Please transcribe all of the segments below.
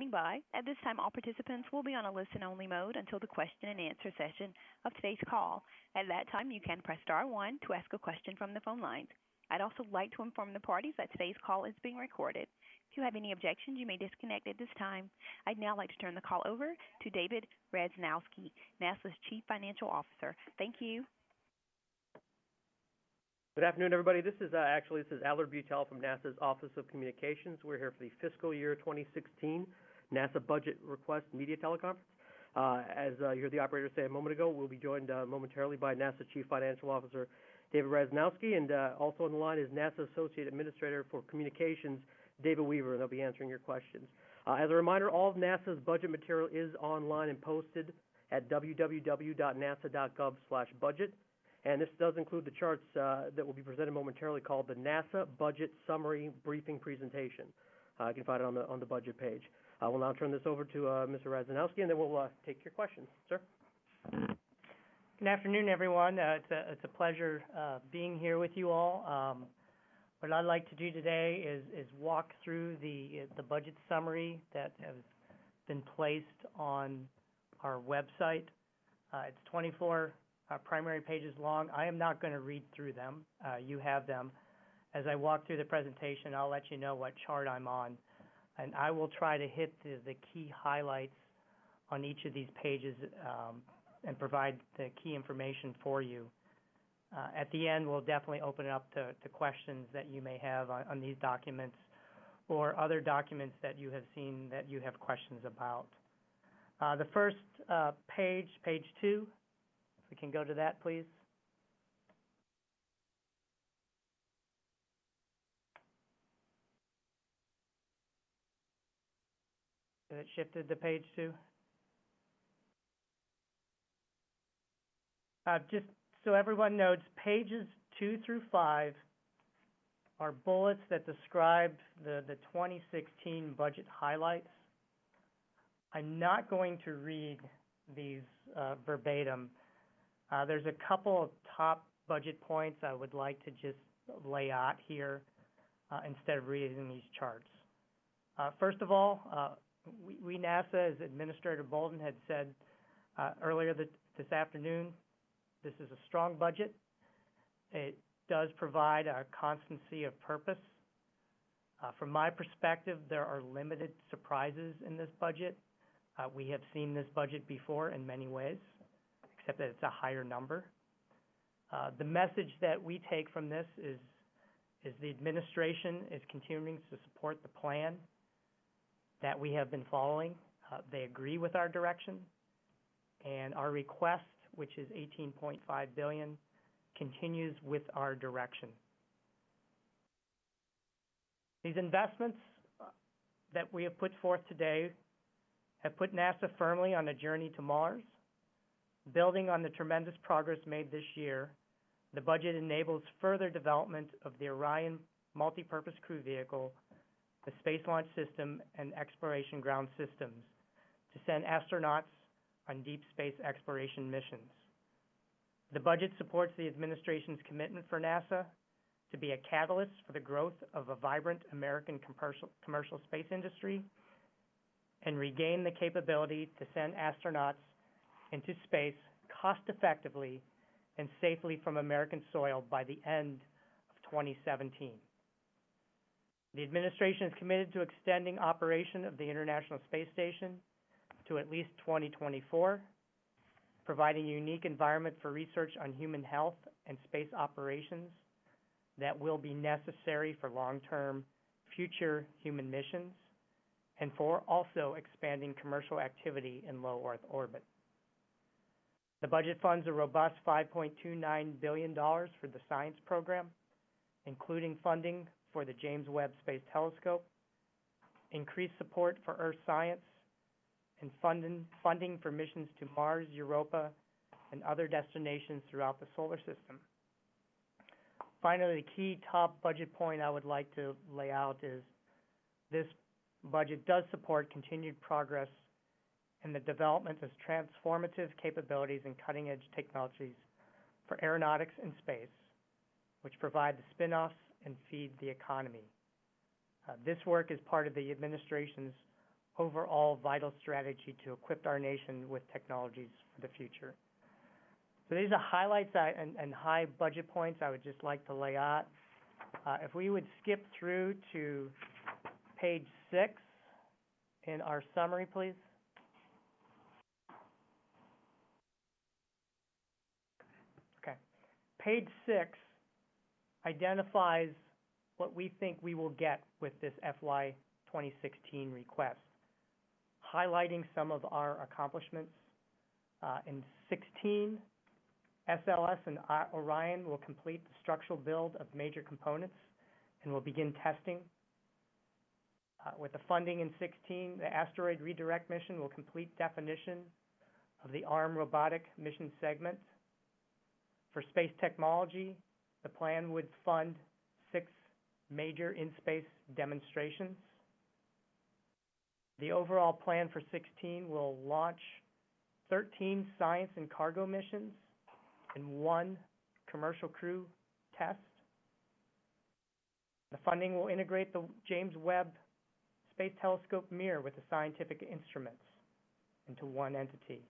standing by. At this time, all participants will be on a listen-only mode until the question and answer session of today's call. At that time, you can press star one to ask a question from the phone lines. I'd also like to inform the parties that today's call is being recorded. If you have any objections, you may disconnect at this time. I'd now like to turn the call over to David Radzanowski, NASA's Chief Financial Officer. Thank you. Good afternoon, everybody. This is Allard Butel from NASA's Office of Communications. We're here for the fiscal year 2016 NASA Budget Request Media Teleconference. As you heard the operator say a moment ago, we'll be joined momentarily by NASA Chief Financial Officer David Radzanowski, and also on the line is NASA Associate Administrator for Communications, David Weaver, and they'll be answering your questions. As a reminder, all of NASA's budget material is online and posted at www.nasa.gov/budget. And this does include the charts that will be presented momentarily called the NASA Budget Summary Briefing Presentation. You can find it on the budget page. I will now turn this over to Mr. Radzanowski, and then we'll take your questions. Sir? Good afternoon, everyone. It's a pleasure being here with you all. What I'd like to do today is walk through the budget summary that has been placed on our website. It's 24 primary pages long. I am not going to read through them. You have them. As I walk through the presentation, I'll let you know what chart I'm on, and I will try to hit the key highlights on each of these pages and provide the key information for you. At the end, we'll definitely open it up to questions that you may have on these documents or other documents that you have seen that you have questions about. The first page 2, if we can go to that, please. Has it shifted to page 2? Just so everyone knows, pages 2 through 5 are bullets that describe the 2016 budget highlights. I'm not going to read these verbatim. There's a couple of top budget points I would like to just lay out here instead of reading these charts. First of all, we NASA, as Administrator Bolden had said earlier this afternoon, this is a strong budget. It does provide a constancy of purpose. From my perspective, there are limited surprises in this budget. We have seen this budget before in many ways, except that it's a higher number. The message that we take from this is the administration is continuing to support the plan that we have been following. They agree with our direction, and our request, which is $18.5 billion, continues with our direction. These investments that we have put forth today have put NASA firmly on a journey to Mars. Building on the tremendous progress made this year, the budget enables further development of the Orion multipurpose crew vehicle, the Space Launch System, and Exploration Ground Systems to send astronauts on deep space exploration missions. The budget supports the administration's commitment for NASA to be a catalyst for the growth of a vibrant American commercial space industry and regain the capability to send astronauts into space cost-effectively and safely from American soil by the end of 2017. The administration is committed to extending operation of the International Space Station to at least 2024, providing a unique environment for research on human health and space operations that will be necessary for long-term future human missions and for also expanding commercial activity in low Earth orbit. The budget funds a robust $5.29 billion for the science program, including funding for the James Webb Space Telescope, increased support for Earth science, and funding for missions to Mars, Europa, and other destinations throughout the solar system. Finally, the key top budget point I would like to lay out is this budget does support continued progress in the development of transformative capabilities and cutting-edge technologies for aeronautics and space, which provide the spin-offs and feed the economy. This work is part of the administration's overall vital strategy to equip our nation with technologies for the future. So these are highlights and high budget points I would just like to lay out. If we would skip through to page 6 in our summary, please. Okay. Page 6 identifies what we think we will get with this FY 2016 request, highlighting some of our accomplishments. In 16, SLS and Orion will complete the structural build of major components and will begin testing. With the funding in 16, the asteroid redirect mission will complete definition of the ARM robotic mission segment. For space technology, the plan would fund 6 major in-space demonstrations. The overall plan for 16 will launch 13 science and cargo missions and 1 commercial crew test. The funding will integrate the James Webb Space Telescope mirror with the scientific instruments into one entity.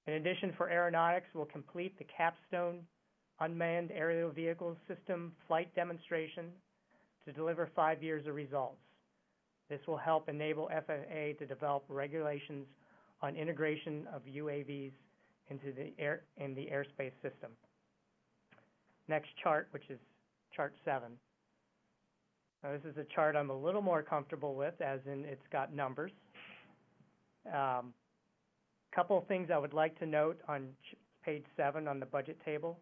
In addition, for aeronautics, we'll complete the capstone unmanned aerial vehicle system flight demonstration to deliver 5 years of results. This will help enable FAA to develop regulations on integration of UAVs into the airspace system. Next chart, which is chart 7. Now, this is a chart I'm a little more comfortable with, as in it's got numbers. Couple of things I would like to note on page 7 on the budget table.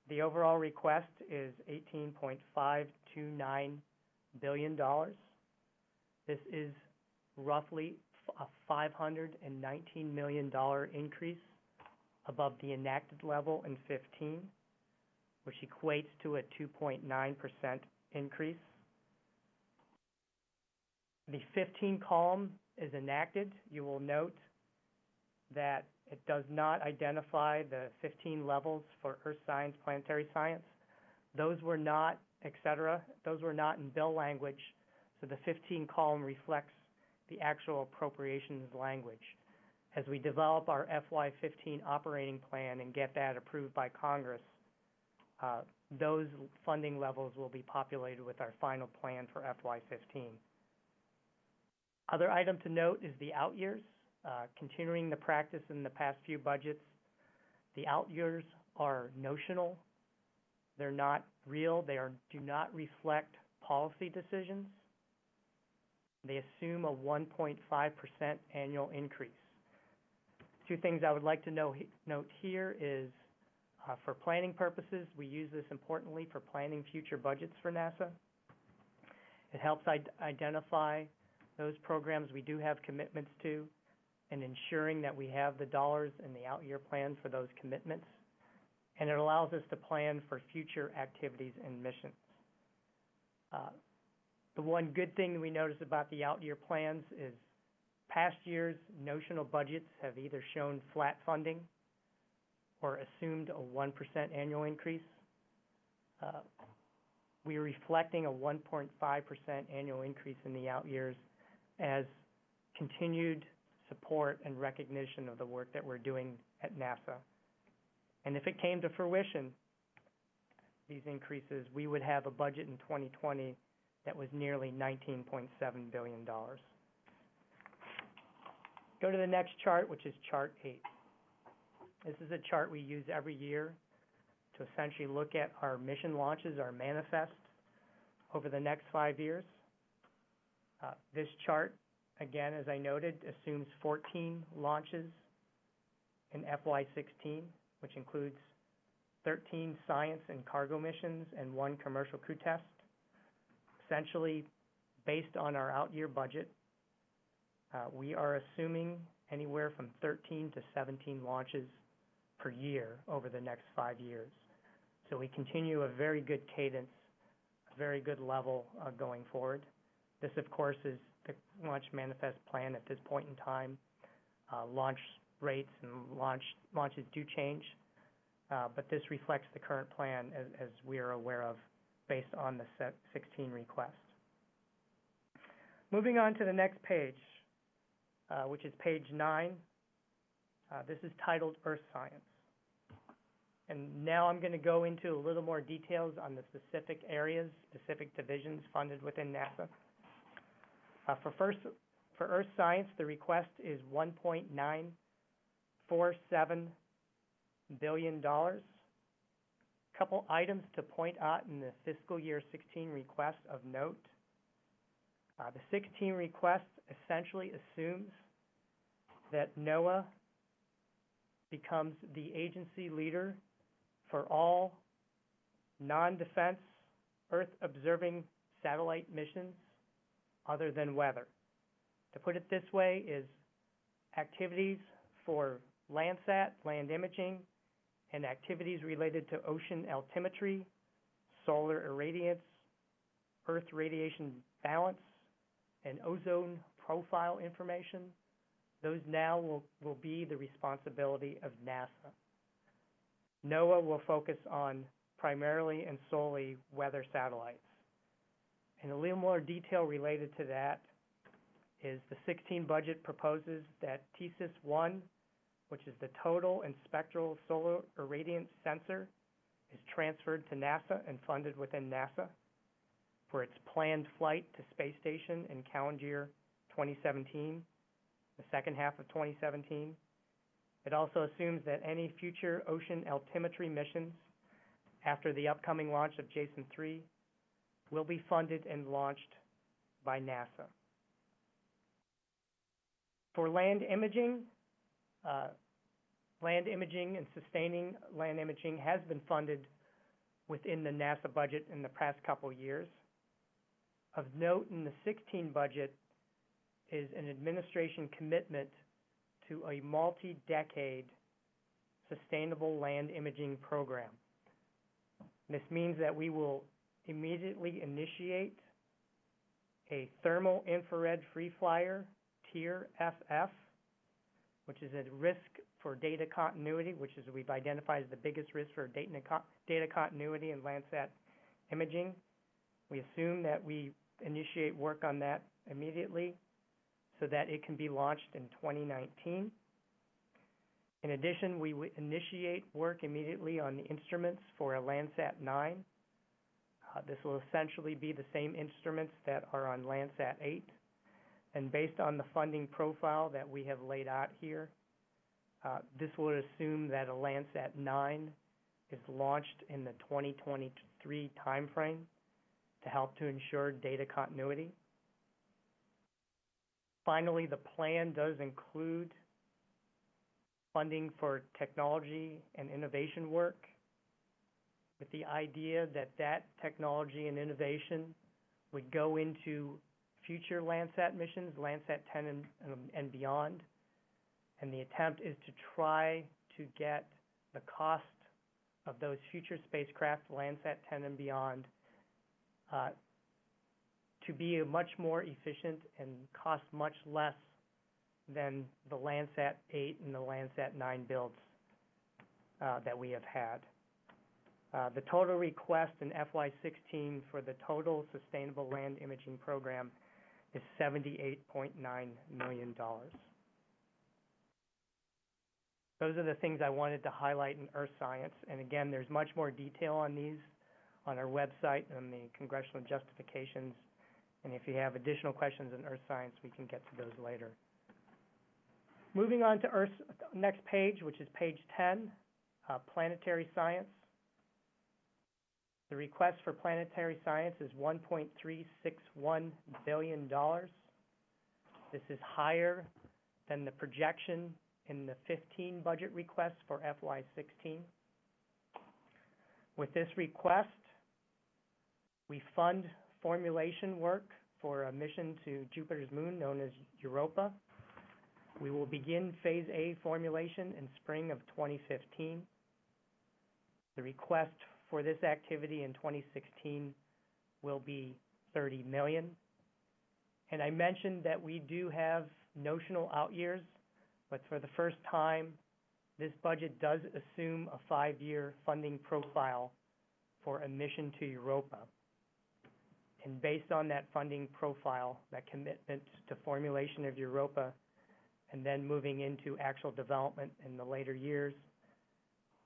The overall request is $18.529 billion. This is roughly a $519 million increase above the enacted level in 15, which equates to a 2.9% increase. The 15 column is enacted. You will note that it does not identify the 15 levels for Earth science, planetary science. Those were not, etc. Those were not in bill language, so the 15 column reflects the actual appropriations language. As we develop our FY15 operating plan and get that approved by Congress, those funding levels will be populated with our final plan for FY15. Other item to note is the out years. Continuing the practice in the past few budgets, the out years are notional. They're not real. They do not reflect policy decisions. They assume a 1.5% annual increase. 2 things I would like to note here is, for planning purposes, we use this importantly for planning future budgets for NASA. It helps identify those programs we do have commitments to and ensuring that we have the dollars in the out-year plan for those commitments. And it allows us to plan for future activities and missions. The one good thing we notice about the out-year plans is past years' notional budgets have either shown flat funding or assumed a 1% annual increase. We are reflecting a 1.5% annual increase in the out years as continued support and recognition of the work that we're doing at NASA. And if it came to fruition, these increases, we would have a budget in 2020 that was nearly $19.7 billion. Go to the next chart, which is chart 8. This is a chart we use every year to essentially look at our mission launches, our manifest, over the next 5 years. This chart, again, as I noted, assumes 14 launches in FY16, which includes 13 science and cargo missions and 1 commercial crew test. Essentially, based on our out-year budget, we are assuming anywhere from 13 to 17 launches per year over the next 5 years. So we continue a very good cadence, a very good level going forward. This, of course, is the launch manifest plan at this point in time. Launch rates and launches do change, but this reflects the current plan as we are aware of based on the 16 request. Moving on to the next page, which is page 9. This is titled Earth Science. And now I'm going to go into a little more details on the specific areas, specific divisions funded within NASA. For Earth Science, the request is $1.947 billion. Couple items to point out in the fiscal year 16 request of note. The 16 request essentially assumes that NOAA becomes the agency leader for all non-defense Earth-observing satellite missions other than weather. To put it this way, is activities for Landsat, land imaging, and activities related to ocean altimetry, solar irradiance, Earth radiation balance, and ozone profile information. Those now will be the responsibility of NASA. NOAA will focus on primarily and solely weather satellites. And a little more detail related to that is the 16 budget proposes that TSIS-1, which is the Total and Spectral Solar Irradiance Sensor, is transferred to NASA and funded within NASA for its planned flight to space station in calendar year 2017, the second half of 2017. It also assumes that any future ocean altimetry missions after the upcoming launch of Jason-3 will be funded and launched by NASA. For land imaging and sustaining land imaging has been funded within the NASA budget in the past couple years. Of note in the 16 budget is an administration commitment to a multi-decade sustainable land imaging program. This means that we will immediately initiate a thermal infrared free flyer, Tier FF, which is a risk for data continuity, which is we've identified as the biggest risk for data continuity in Landsat imaging. We assume that we initiate work on that immediately so that it can be launched in 2019. In addition, we will initiate work immediately on the instruments for a Landsat 9. This will essentially be the same instruments that are on Landsat 8. And based on the funding profile that we have laid out here, this will assume that a Landsat 9 is launched in the 2023 timeframe to help to ensure data continuity. Finally, the plan does include funding for technology and innovation work, with the idea that that technology and innovation would go into future Landsat missions, Landsat 10 and beyond. And the attempt is to try to get the cost of those future spacecraft, Landsat 10 and beyond, to be much more efficient and cost much less than the Landsat 8 and the Landsat 9 builds that we have had. The total request in FY16 for the total sustainable land imaging program is $78.9 million. Those are the things I wanted to highlight in Earth Science. And again, there's much more detail on these on our website and the congressional justifications. And if you have additional questions in Earth Science, we can get to those later. Moving on to Earth's next page, which is page 10, planetary science. The request for planetary science is $1.361 billion. This is higher than the projection in the 15 budget request for FY16. With this request, we fund formulation work for a mission to Jupiter's moon known as Europa. We will begin Phase A formulation in spring of 2015. The request for this activity in 2016 will be $30 million. And I mentioned that we do have notional out years, but for the first time, this budget does assume a 5-year funding profile for a mission to Europa. And based on that funding profile, that commitment to formulation of Europa, and then moving into actual development in the later years,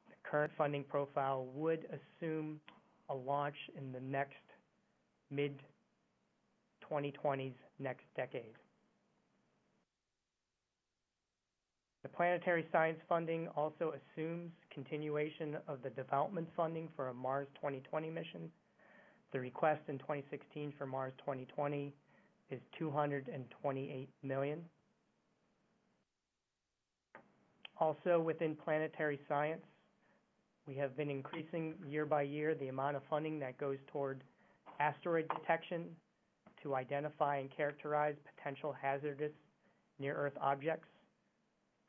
the current funding profile would assume a launch in the next mid-2020s, next decade. The planetary science funding also assumes continuation of the development funding for a Mars 2020 mission. The request in 2016 for Mars 2020 is $228 million. Also within planetary science, we have been increasing year by year the amount of funding that goes toward asteroid detection to identify and characterize potential hazardous near-Earth objects.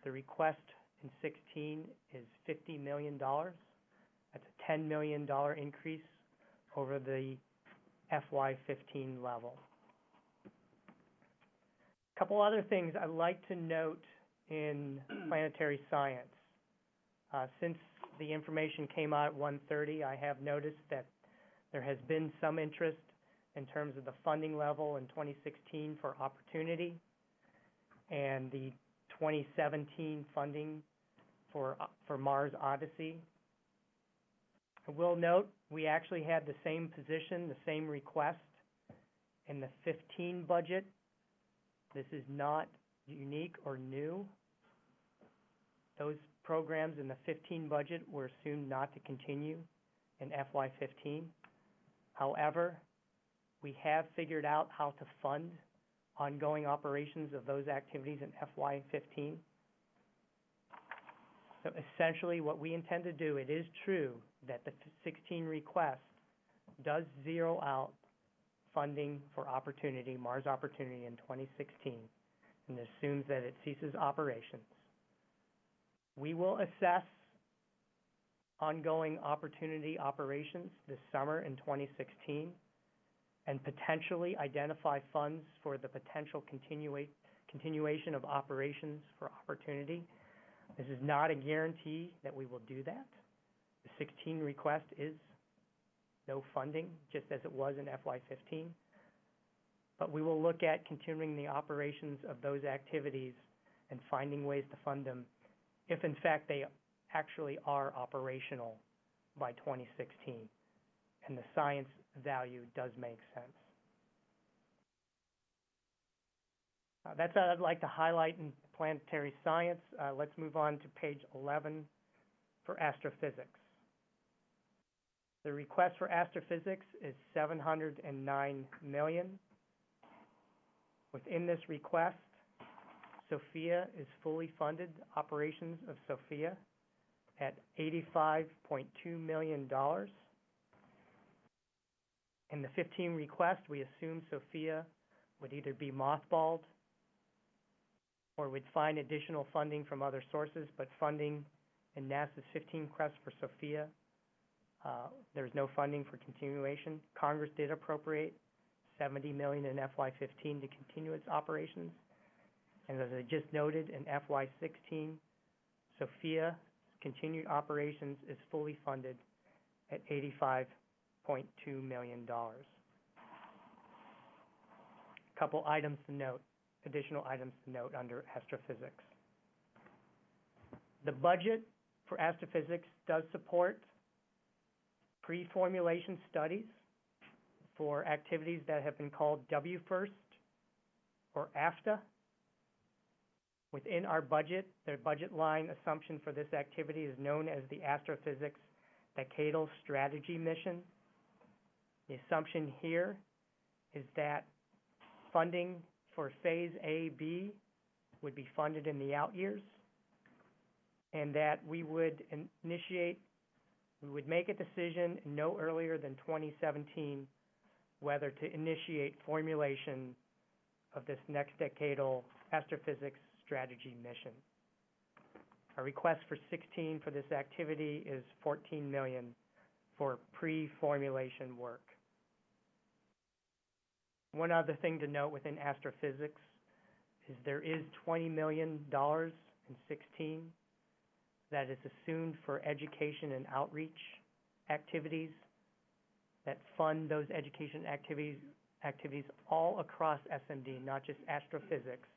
The request in 2016 is $50 million. That's a $10 million increase over the FY15 level. A couple other things I'd like to note in planetary science. Since the information came out at 1:30, I have noticed that there has been some interest in terms of the funding level in 2016 for Opportunity and the 2017 funding for Mars Odyssey. I will note we actually had the same position, the same request in the 15 budget. This is not unique or new. Those programs in the 15 budget were assumed not to continue in FY15. However, we have figured out how to fund ongoing operations of those activities in FY15. So essentially what we intend to do, it is true that the 16 request does zero out funding for Opportunity, Mars Opportunity in 2016, and assumes that it ceases operations. We will assess ongoing Opportunity operations this summer in 2016 and potentially identify funds for the potential continuation of operations for Opportunity. This is not a guarantee that we will do that. The 16 request is no funding, just as it was in FY15. But we will look at continuing the operations of those activities and finding ways to fund them if, in fact, they actually are operational by 2016. And the science value does make sense. That's what I'd like to highlight in planetary science. Let's move on to page 11 for astrophysics. The request for astrophysics is $709 million. Within this request, SOFIA is fully funded, operations of SOFIA, at $85.2 million. In the 15 request, we assume SOFIA would either be mothballed or would find additional funding from other sources, but funding in NASA's 15 request for SOFIA, there's no funding for continuation. Congress did appropriate $70 million in FY15 to continue its operations. And as I just noted, in FY16, SOFIA continued operations is fully funded at $85.2 million. A couple items to note, additional items to note under astrophysics. The budget for astrophysics does support pre-formulation studies for activities that have been called WFIRST or AFTA. Within our budget, the budget line assumption for this activity is known as the Astrophysics Decadal Strategy Mission. The assumption here is that funding for Phase A-B would be funded in the out years, and that we would make a decision no earlier than 2017 whether to initiate formulation of this next decadal astrophysics strategy mission. Our request for 16 for this activity is $14 million for pre-formulation work. One other thing to note within astrophysics is there is $20 million in 16 that is assumed for education and outreach activities that fund those education activities activities all across SMD, not just astrophysics,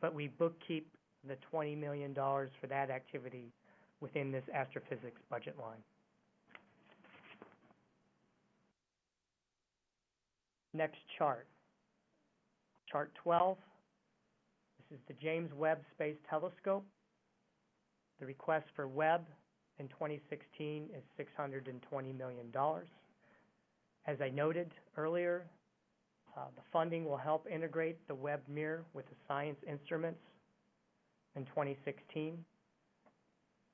but we bookkeep the $20 million for that activity within this astrophysics budget line. Next chart. Chart 12. This is the James Webb Space Telescope. The request for Webb in 2016 is $620 million. As I noted earlier, the funding will help integrate the Webb mirror with the science instruments in 2016.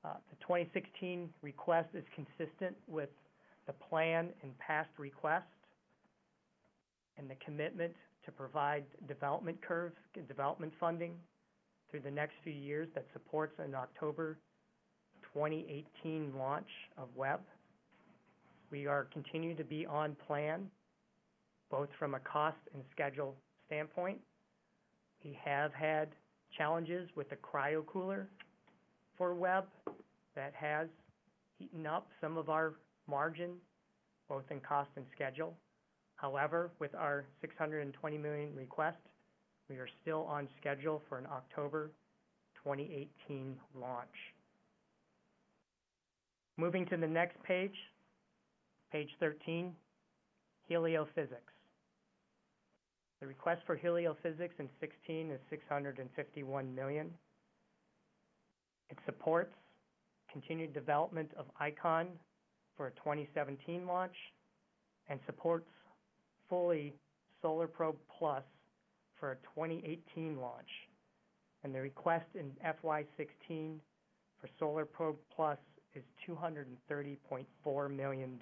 The 2016 request is consistent with the plan and past requests and the commitment to provide development curves, development funding through the next few years that supports an October 2018 launch of Webb. We are continuing to be on plan, both from a cost and schedule standpoint. We have had challenges with the cryocooler for Webb that has eaten up some of our margin, both in cost and schedule. However, with our $620 million request, we are still on schedule for an October 2018 launch. Moving to the next page, page 13, heliophysics. The request for heliophysics in 16 is $651 million. It supports continued development of ICON for a 2017 launch and supports fully Solar Probe Plus for a 2018 launch. And the request in FY16 for Solar Probe Plus is $230.4 million.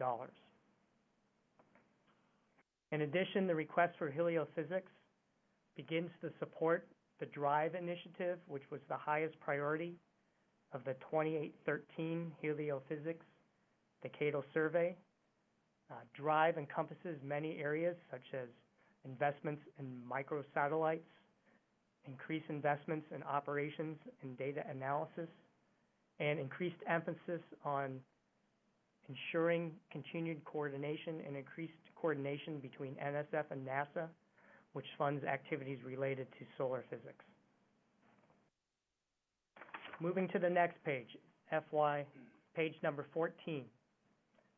In addition, the request for heliophysics begins to support the DRIVE initiative, which was the highest priority of the 2813 Heliophysics Decadal Survey. DRIVE encompasses many areas such as investments in microsatellites, increased investments in operations and data analysis, and increased emphasis on ensuring continued coordination and increased coordination between NSF and NASA, which funds activities related to solar physics. Moving to the next page, page number 14.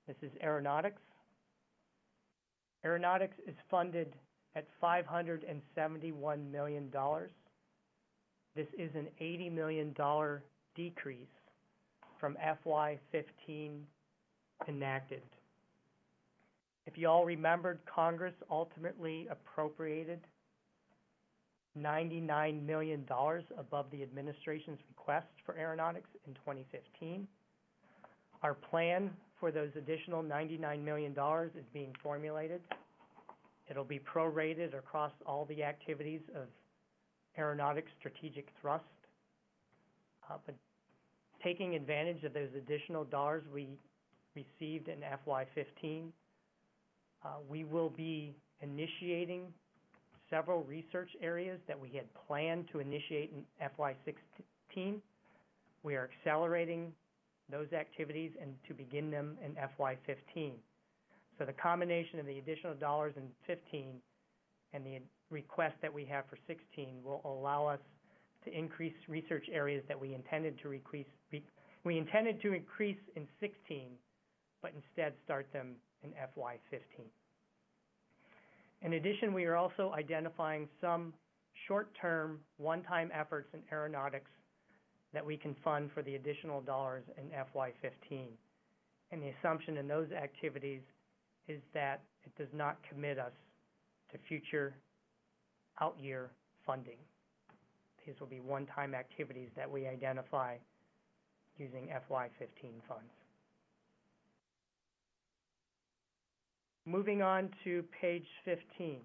This is aeronautics. Aeronautics is funded at $571 million. This is an $80 million decrease from FY15 enacted. If you all remembered, Congress ultimately appropriated $99 million above the administration's request for aeronautics in 2015. Our plan for those additional $99 million is being formulated. It'll be prorated across all the activities of aeronautics strategic thrust. But taking advantage of those additional dollars we received in FY15, we will be initiating several research areas that we had planned to initiate in FY16. We are accelerating those activities and to begin them in FY15. So the combination of the additional dollars in 15 and the request that we have for 16 will allow us to increase research areas that we intended to increase in 16, but instead start them in FY15. In addition, we are also identifying some short-term, one-time efforts in aeronautics that we can fund for the additional dollars in FY15. And the assumption in those activities is that it does not commit us to future out-year funding. These will be one-time activities that we identify using FY15 funds. Moving on to page 15.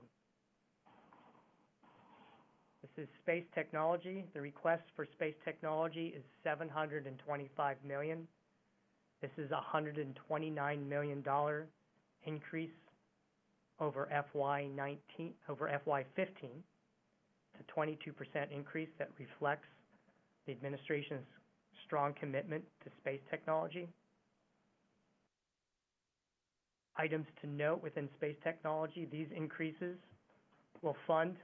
This is space technology. The request for space technology is $725 million. This is a $129 million increase over FY15. It's a 22% increase that reflects the administration's strong commitment to space technology. Items to note within space technology, these increases will fund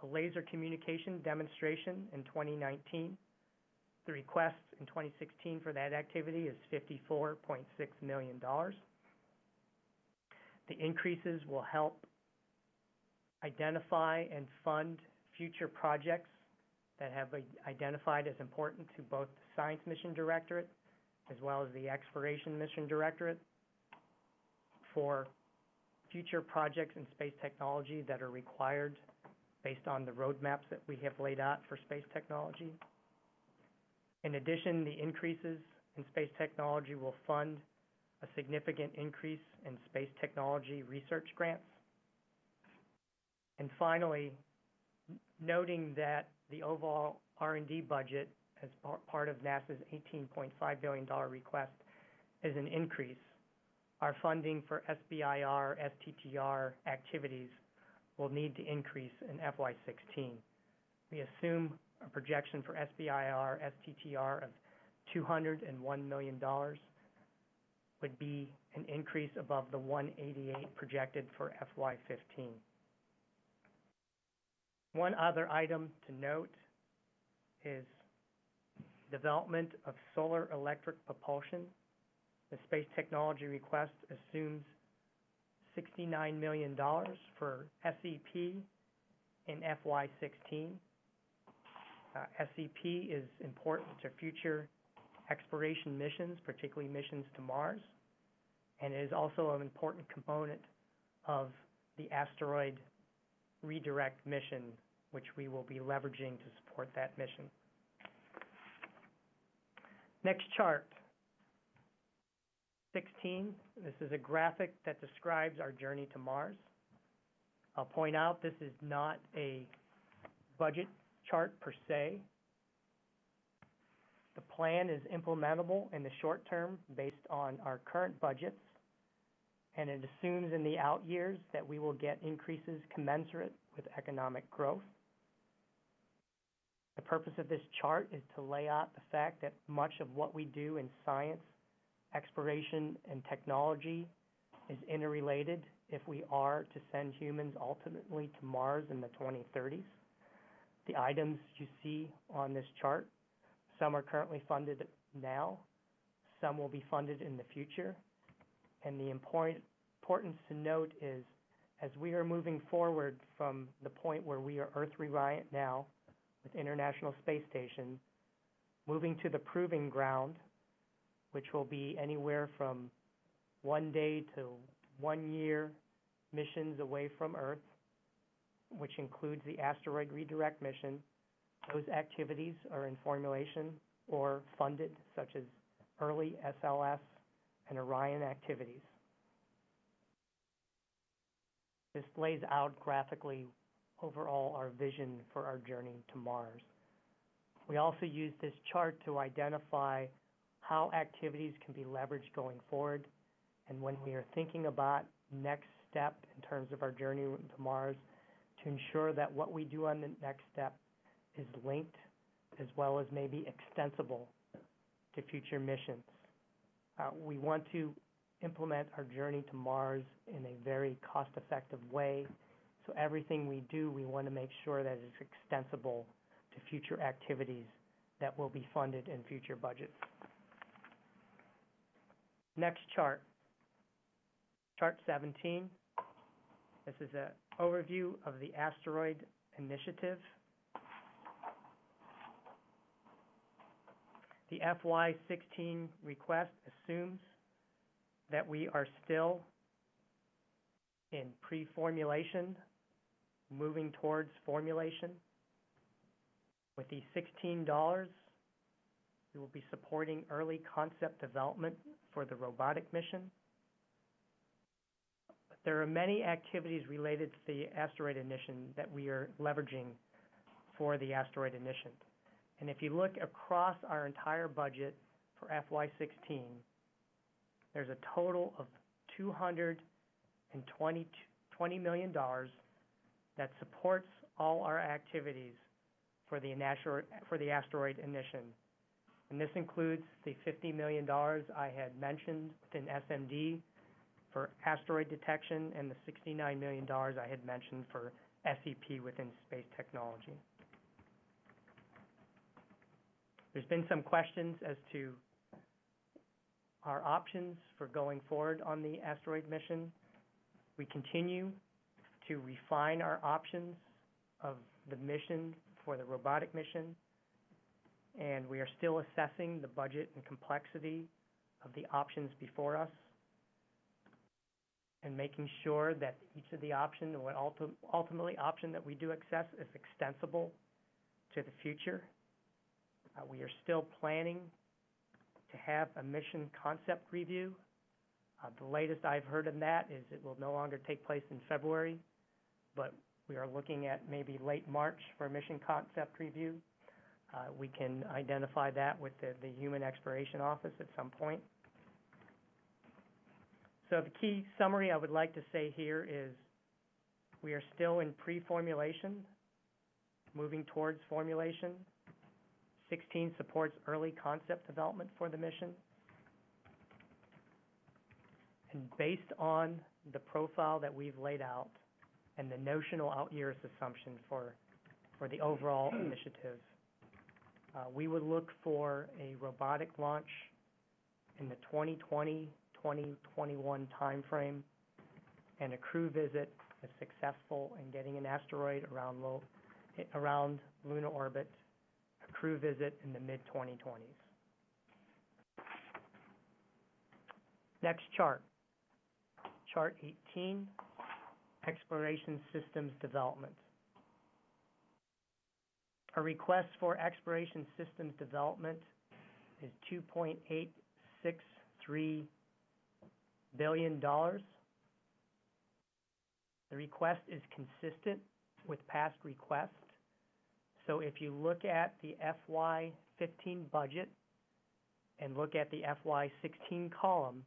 a laser communication demonstration in 2019. The request in 2016 for that activity is $54.6 million. The increases will help identify and fund future projects that have been identified as important to both the Science Mission Directorate as well as the Exploration Mission Directorate for future projects in space technology that are required based on the roadmaps that we have laid out for space technology. In addition, the increases in space technology will fund a significant increase in space technology research grants. And finally, noting that the overall R&D budget as part of NASA's $18.5 billion request is an increase, our funding for SBIR, STTR activities will need to increase in FY16. We assume a projection for SBIR, STTR of $201 million would be an increase above the 188 projected for FY15. One other item to note is development of solar electric propulsion. The space technology request assumes $69 million for SEP in FY16. SEP is important to future exploration missions, particularly missions to Mars, and it is also an important component of the asteroid redirect mission, which we will be leveraging to support that mission. Next chart, 16. This is a graphic that describes our journey to Mars. I'll point out this is not a budget chart per se. The plan is implementable in the short term based on our current budgets, and it assumes in the out years that we will get increases commensurate with economic growth. The purpose of this chart is to lay out the fact that much of what we do in science, exploration, and technology is interrelated if we are to send humans ultimately to Mars in the 2030s. The items you see on this chart, some are currently funded now, some will be funded in the future, and the importance to note is as we are moving forward from the point where we are Earth reliant now with International Space Station, moving to the proving ground, which will be anywhere from 1 day to 1 year missions away from Earth, which includes the asteroid redirect mission. Those activities are in formulation or funded, such as early SLS and Orion activities. This lays out graphically overall our vision for our journey to Mars. We also use this chart to identify how activities can be leveraged going forward, and when we are thinking about next step in terms of our journey to Mars, to ensure that what we do on the next step is linked as well as maybe extensible to future missions. We want to implement our journey to Mars in a very cost-effective way. So everything we do, we want to make sure that it's extensible to future activities that will be funded in future budgets. Next chart, chart 17. This is an overview of the asteroid initiative. The FY16 request assumes that we are still in pre-formulation, moving towards formulation. With the $16, we will be supporting early concept development for the robotic mission. But there are many activities related to the asteroid initiative that we are leveraging for the asteroid initiative. And if you look across our entire budget for FY16, there's a total of $220 million that supports all our activities for the asteroid initiative. And this includes the $50 million I had mentioned within SMD for asteroid detection and the $69 million I had mentioned for SEP within space technology. There's been some questions as to our options for going forward on the asteroid mission. We continue to refine our options of the mission for the robotic mission, and we are still assessing the budget and complexity of the options before us and making sure that each of the options, and what ultimately option that we do access, is extensible to the future. We are still planning to have a mission concept review. The latest I've heard of that is it will no longer take place in February, but we are looking at maybe late March for a mission concept review. We can identify that with the Human Exploration Office at some point. So the key summary I would like to say here is we are still in pre-formulation, moving towards formulation. 16 supports early concept development for the mission. And based on the profile that we've laid out and the notional out years assumption for the overall initiative, we would look for a robotic launch in the 2020-2021 timeframe and a crew visit, if successful in getting an asteroid around lunar orbit, a crew visit in the mid-2020s. Next chart, chart 18, exploration systems development. Our request for exploration systems development is $2.863 billion. The request is consistent with past requests. So if you look at the FY15 budget and look at the FY16 column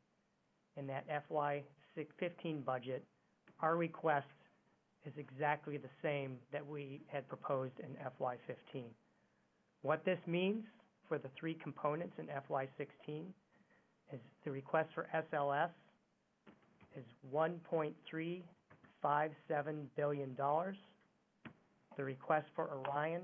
in that FY15 budget, our request is exactly the same that we had proposed in FY15. What this means for the three components in FY16 is the request for SLS is $1.357 billion. The request for Orion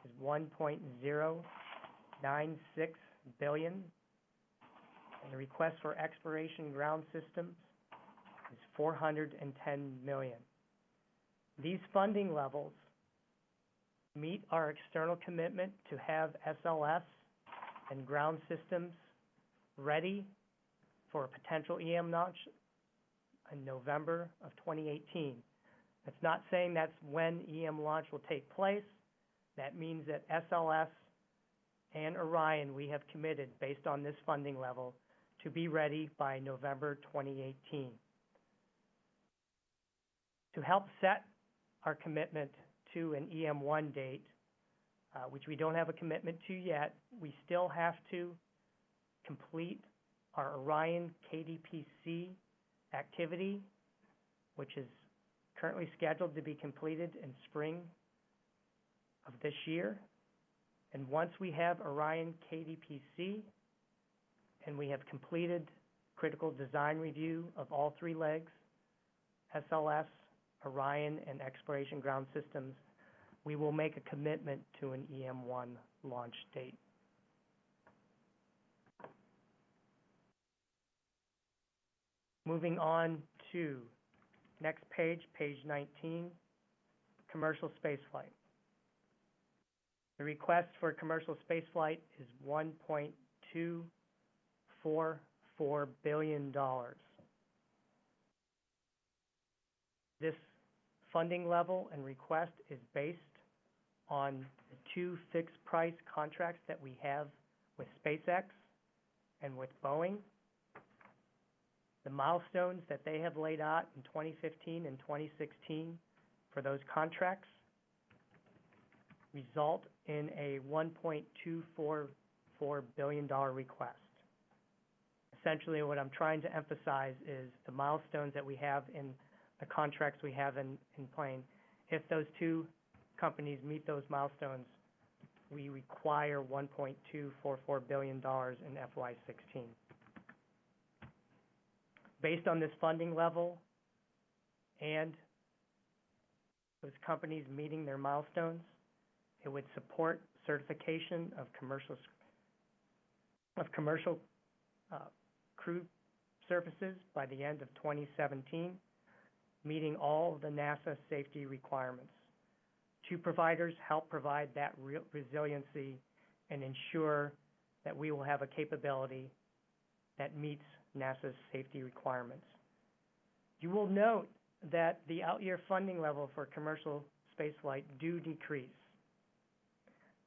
is $1.096 billion. And the request for exploration ground systems is $410 million. These funding levels meet our external commitment to have SLS and ground systems ready for a potential EM launch in November of 2018. That's not saying that's when EM launch will take place. That means that SLS and Orion, we have committed, based on this funding level, to be ready by November 2018. To help set our commitment to an EM1 date, which we don't have a commitment to yet, we still have to complete our Orion KDPC activity, which is currently scheduled to be completed in spring of this year. And once we have Orion KDPC and we have completed critical design review of all three legs, SLS, Orion, and Exploration Ground Systems, we will make a commitment to an EM1 launch date. Moving on to next page, page 19, commercial spaceflight. The request for commercial spaceflight is $1.244 billion. This funding level and request is based on the two fixed price contracts that we have with SpaceX and with Boeing. The milestones that they have laid out in 2015 and 2016 for those contracts result in a $1.244 billion request. Essentially, what I'm trying to emphasize is the milestones that we have in the contracts we have in plane. If those two companies meet those milestones, we require $1.244 billion in FY16. Based on this funding level and those companies meeting their milestones, it would support certification of commercial crew services by the end of 2017, meeting all of the NASA safety requirements. Two providers help provide that resiliency and ensure that we will have a capability that meets NASA's safety requirements. You will note that the out-year funding level for commercial spaceflight do decrease.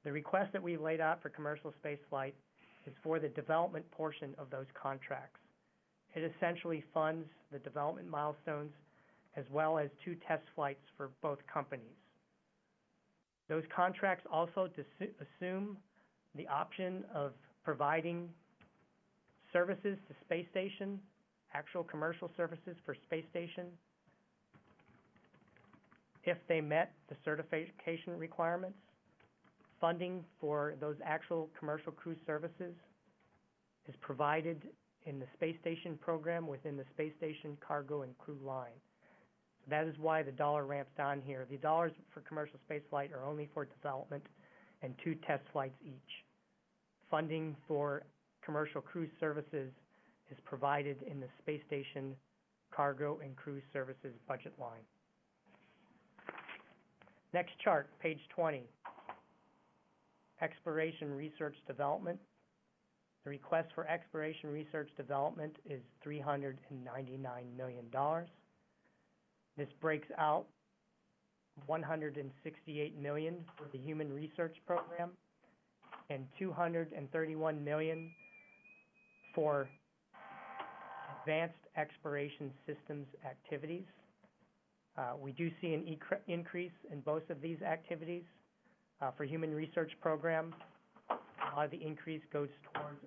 The request that we laid out for commercial spaceflight is for the development portion of those contracts. It essentially funds the development milestones as well as 2 test flights for both companies. Those contracts also assume the option of providing services to space station, actual commercial services for space station, if they met the certification requirements. Funding for those actual commercial crew services is provided in the space station program within the space station cargo and crew line. So that is why the dollar ramps down here. The dollars for commercial space flight are only for development and 2 test flights each. Funding for commercial crew services is provided in the space station cargo and crew services budget line. Next chart, page 20. Exploration, research, development. The request for exploration, research, development is $399 million. This breaks out $168 million for the Human Research Program and $231 million for advanced exploration systems activities. We do see an increase in both of these activities. For Human Research Program, a lot of the increase goes towards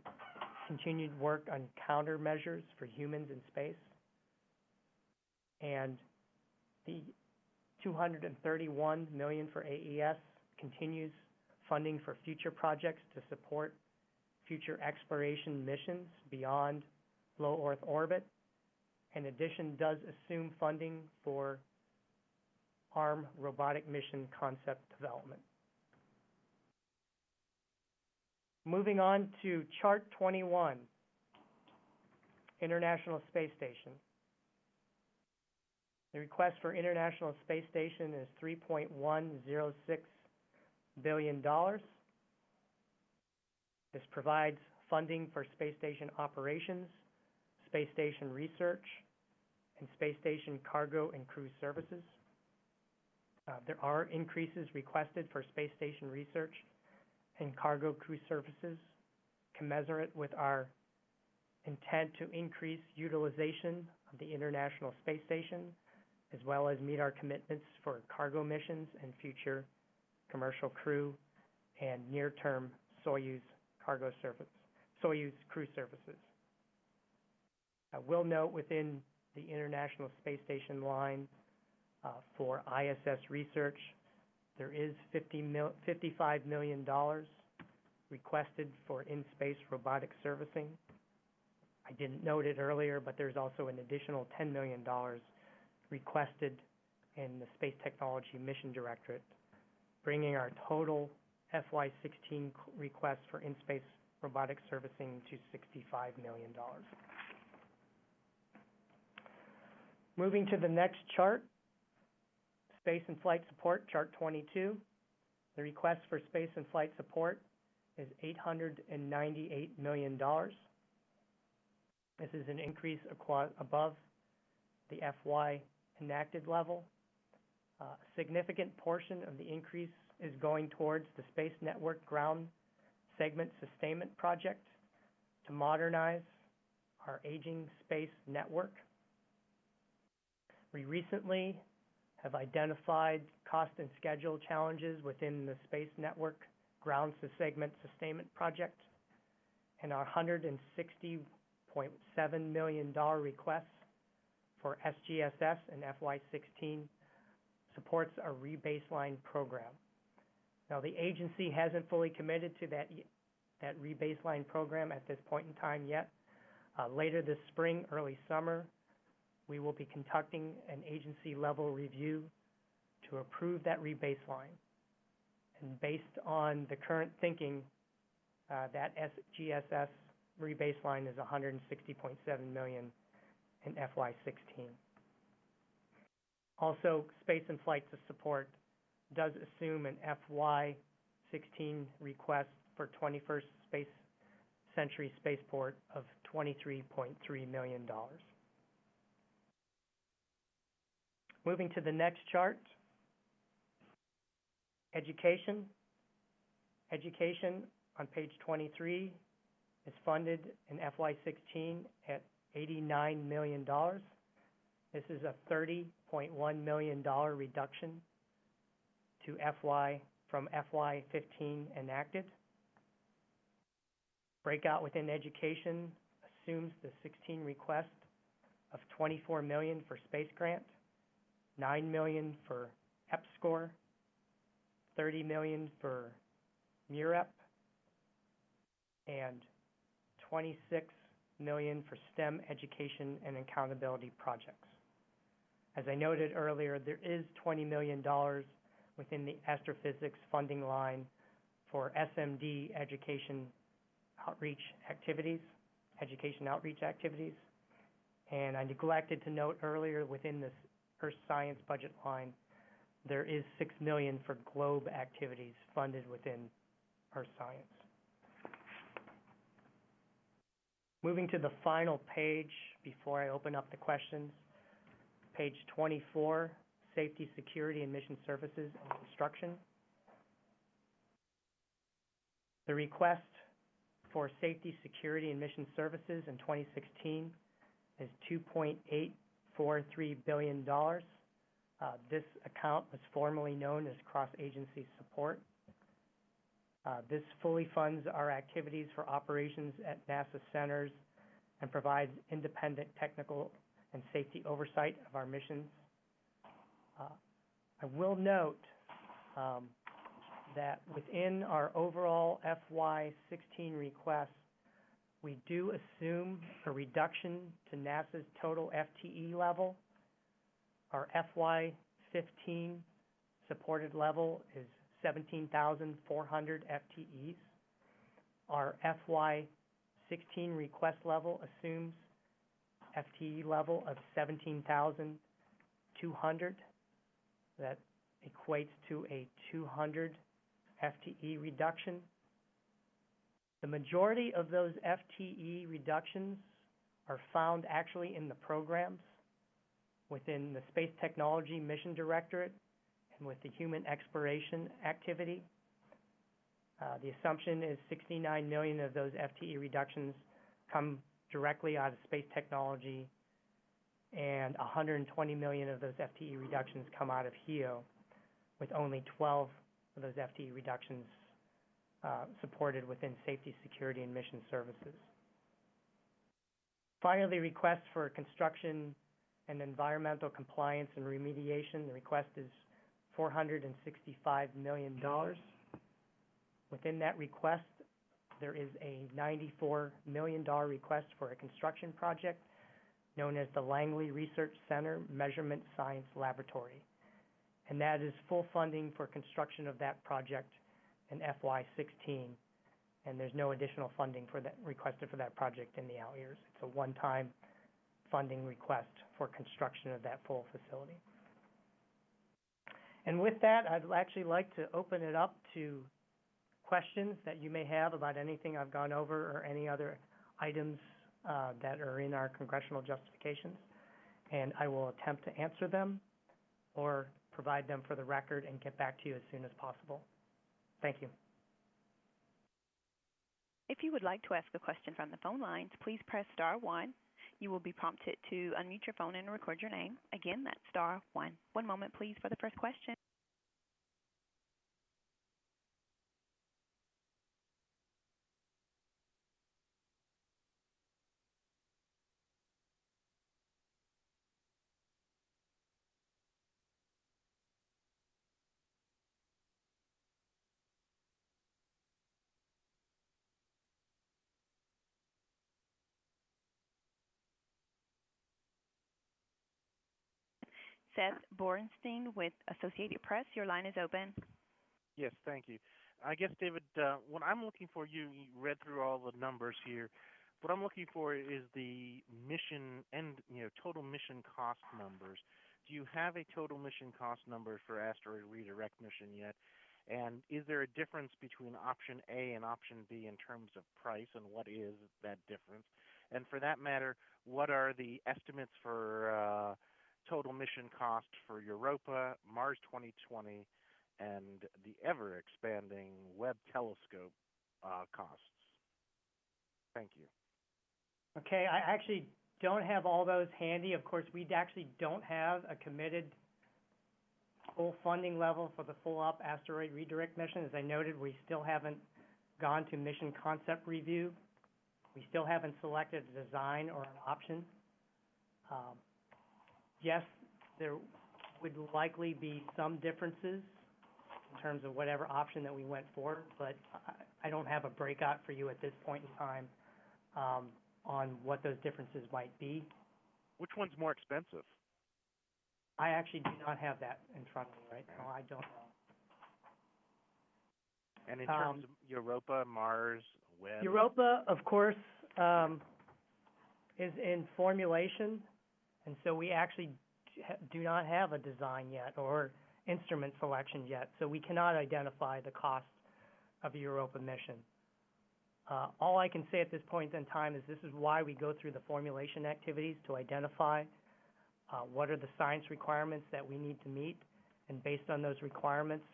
continued work on countermeasures for humans in space. And the $231 million for AES continues funding for future projects to support future exploration missions beyond low Earth orbit. In addition, does assume funding for ARM robotic mission concept development. Moving on to chart 21, International Space Station. The request for International Space Station is $3.106 billion. This provides funding for space station operations, space station research, and space station cargo and crew services. There are increases requested for space station research and cargo crew services, commensurate with our intent to increase utilization of the International Space Station, as well as meet our commitments for cargo missions and future commercial crew and near-term Soyuz crew services. I will note within the International Space Station line for ISS research, there is $55 million requested for in-space robotic servicing. I didn't note it earlier, but there's also an additional $10 million requested in the Space Technology Mission Directorate, bringing our total FY16 request for in-space robotic servicing to $65 million. Moving to the next chart, Space and Flight Support, chart 22. The request for space and flight support is $898 million. This is an increase above the FY enacted level. A significant portion of the increase is going towards the Space Network Ground Segment Sustainment Project to modernize our aging space network. We recently have identified cost and schedule challenges within the Space Network Ground Segment Sustainment Project, and our $160.7 million request for SGSS and FY16 supports a rebaseline program. Now, the agency hasn't fully committed to that rebaseline program at this point in time yet. Later this spring, early summer, we will be conducting an agency-level review to approve that rebaseline. And based on the current thinking, that GSS rebaseline is $160.7 million in FY16. Also, Space and Flight to Support does assume an FY16 request for 21st Century Spaceport of $23.3 million. Moving to the next chart, education. Education on page 23 is funded in FY16 at $89 million. This is a $30.1 million reduction to from FY15 enacted. Breakout within education assumes the 16 request of $24 million for space grant, $9 million for EPSCoR, $30 million for MUREP, and $26 million for STEM education and accountability projects. As I noted earlier, there is $20 million within the astrophysics funding line for SMD education outreach activities, And I neglected to note earlier within this Earth Science budget line, there is $6 million for GLOBE activities funded within Earth Science. Moving to the final page before I open up the questions, page 24, Safety, Security, and Mission Services and Construction. The request for Safety, Security, and Mission Services in 2016 is $2.843 billion. This account was formerly known as Cross-Agency Support. This fully funds our activities for operations at NASA centers and provides independent technical and safety oversight of our missions. I will note that within our overall FY16 request, we do assume a reduction to NASA's total FTE level. Our FY15 supported level is 17,400 FTEs. Our FY16 request level assumes FTE level of 17,200. That equates to a 200 FTE reduction. The majority of those FTE reductions are found actually in the programs within the Space Technology Mission Directorate and with the Human Exploration Activity. The assumption is 69 million of those FTE reductions come directly out of space technology, and 120 million of those FTE reductions come out of HEO, with only 12 of those FTE reductions supported within Safety, Security, and Mission Services. Finally, request for construction and environmental compliance and remediation. The request is $465 million. Within that request, there is a $94 million request for a construction project known as the Langley Research Center Measurement Science Laboratory. And that is full funding for construction of that project in FY16. And there's no additional funding for that requested for that project in the out years. It's a one-time funding request for construction of that full facility. And with that, I'd actually like to open it up to questions that you may have about anything I've gone over or any other items that are in our congressional justifications. And I will attempt to answer them or provide them for the record and get back to you as soon as possible. Thank you. If you would like to ask a question from the phone lines, please press *1. You will be prompted to unmute your phone and record your name. Again, that's *1. One moment, please, for the first question. Seth Borenstein with Associated Press. Your line is open. Yes, thank you. I guess, David, what I'm looking for, you read through all the numbers here. What I'm looking for is the mission and, total mission cost numbers. Do you have a total mission cost number for asteroid redirect mission yet? And is there a difference between option A and option B in terms of price, and what is that difference? And for that matter, what are the estimates for total mission cost for Europa, Mars 2020, and the ever-expanding Webb telescope costs? Thank you. Okay, I actually don't have all those handy. Of course, we actually don't have a committed full funding level for the full-up asteroid redirect mission. As I noted, we still haven't gone to mission concept review. We still haven't selected a design or an option. Yes, there would likely be some differences in terms of whatever option that we went for, but I don't have a breakout for you at this point in time on what those differences might be. Which one's more expensive? I actually do not have that in front of me right now. I don't know. And in terms of Europa, Mars, Webb? Europa, of course, is in formulation, and so we actually do not have a design yet or instrument selection yet, so we cannot identify the cost of a Europa mission. All I can say at this point in time is this is why we go through the formulation activities to identify what are the science requirements that we need to meet, and based on those requirements,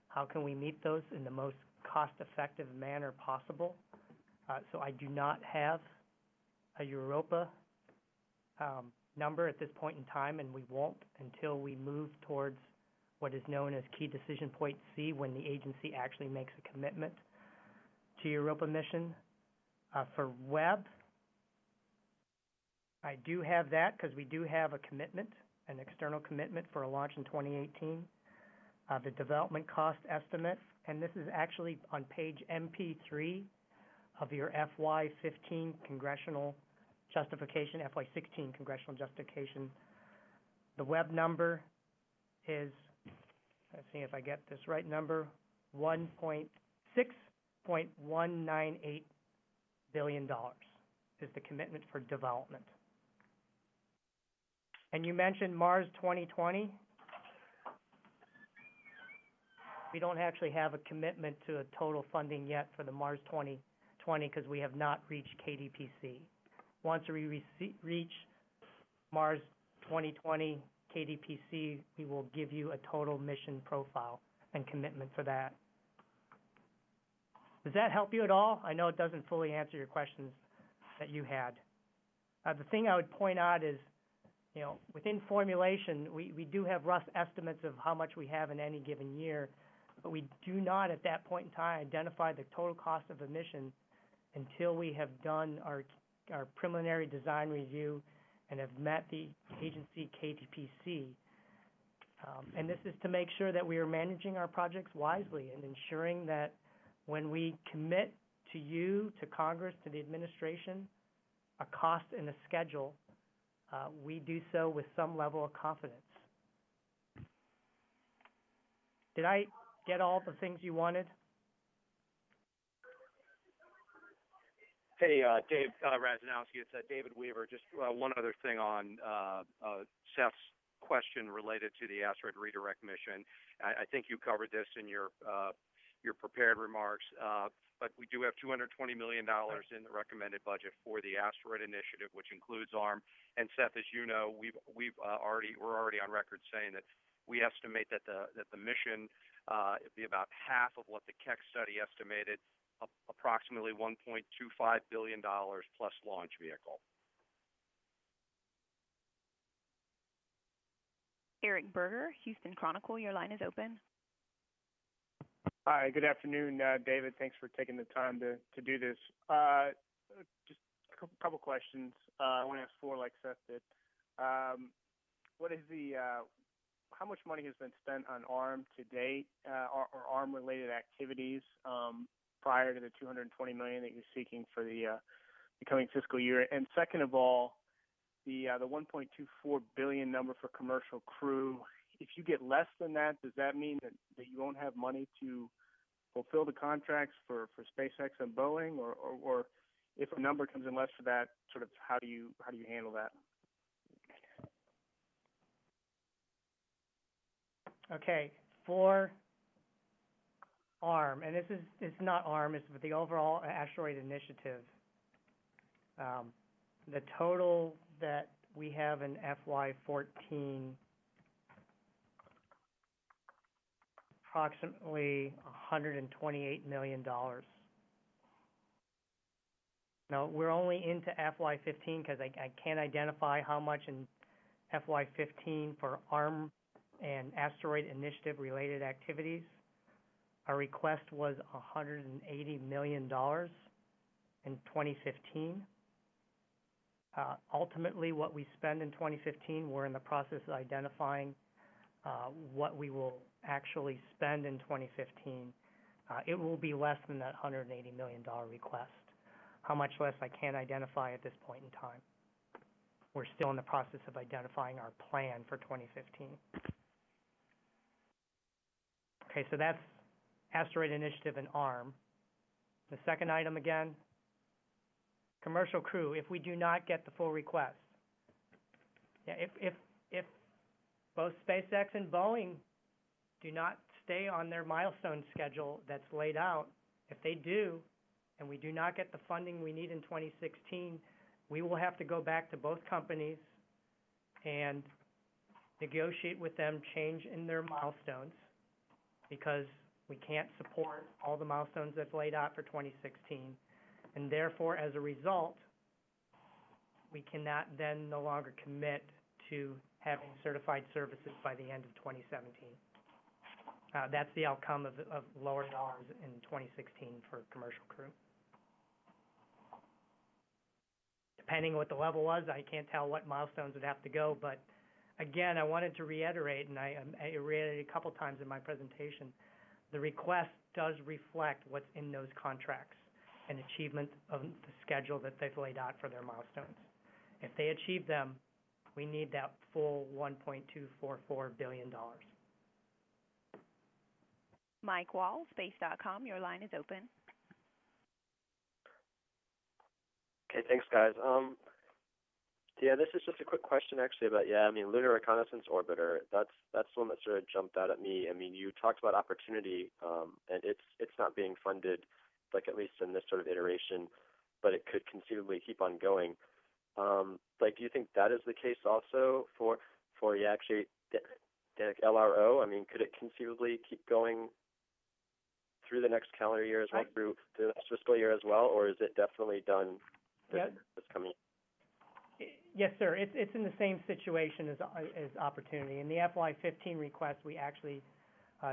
how can we meet those in the most cost-effective manner possible. So I do not have a Europa number at this point in time, and we won't until we move towards what is known as Key Decision Point C, when the agency actually makes a commitment to Europa mission. For Webb, I do have that because we do have a commitment, an external commitment for a launch in 2018. The development cost estimate, and this is actually on page MP3 of your FY15 congressional justification, FY16 congressional justification. The Webb number is, let's see if I get this right number, $1.198 billion is the commitment for development. And you mentioned Mars 2020. We don't actually have a commitment to a total funding yet for the Mars 2020 because we have not reached KDPC. Once we reach Mars 2020 KDPC, we will give you a total mission profile and commitment for that. Does that help you at all? I know it doesn't fully answer your questions that you had. The thing I would point out is, within formulation, we do have rough estimates of how much we have in any given year, but we do not at that point in time identify the total cost of a mission until we have done our preliminary design review and have met the agency KDPC. And this is to make sure that we are managing our projects wisely and ensuring that when we commit to you, to Congress, to the administration, a cost and a schedule, we do so with some level of confidence. Did I get all the things you wanted? Hey, Dave Radzanowski, it's David Weaver. Just one other thing on Seth's question related to the asteroid redirect mission. I think you covered this in your prepared remarks, but we do have $220 million in the recommended budget for the asteroid initiative, which includes ARM. And Seth, as you know, we're already on record saying that we estimate that the mission would be about half of what the Keck study estimated, approximately $1.25 billion plus launch vehicle. Eric Berger, Houston Chronicle, your line is open. Hi, good afternoon, David. Thanks for taking the time to do this. Just a couple questions. I want to ask four like Seth did. What is how much money has been spent on ARM to date, or ARM-related activities prior to the $220 million that you're seeking for the coming fiscal year? And second of all, the 1.24 billion number for commercial crew. If you get less than that, does that mean that you won't have money to fulfill the contracts for SpaceX and Boeing, or if a number comes in less for that, sort of how do you handle that? Okay, for ARM, and it's not ARM, it's the overall asteroid initiative. The total that we have in FY14, approximately $128 million. Now, we're only into FY15 because I can't identify how much in FY15 for ARM and asteroid initiative related activities. Our request was $180 million in 2015. Ultimately, what we spend in 2015, we're in the process of identifying what we will actually spend in 2015. It will be less than that $180 million request. How much less, I can't identify at this point in time. We're still in the process of identifying our plan for 2015. Okay, so that's asteroid initiative and ARM. The second item again, commercial crew. If we do not get the full request, if both SpaceX and Boeing do not stay on their milestone schedule that's laid out, if they do, and we do not get the funding we need in 2016, we will have to go back to both companies and negotiate with them change in their milestones, because we can't support all the milestones that's laid out for 2016. And therefore, as a result, we cannot then no longer commit to having certified services by the end of 2017. That's the outcome of lower dollars in 2016 for commercial crew. Depending on what the level was, I can't tell what milestones would have to go, but again, I wanted to reiterate, and I reiterated a couple times in my presentation, the request does reflect what's in those contracts and achievement of the schedule that they've laid out for their milestones. If they achieve them, we need that full $1.244 billion. Mike Wall, Space.com, your line is open. Okay, thanks, guys. This is just a quick question, actually, about Lunar Reconnaissance Orbiter. That's the one that sort of jumped out at me. You talked about opportunity, and it's not being funded, like at least in this sort of iteration, but it could conceivably keep on going. Do you think that is the case also for the LRO? Could it conceivably keep going through the next calendar year as well, through the next fiscal year as well, or is it definitely done this coming? Yes, sir. It's in the same situation as opportunity. In the FY15 request, we actually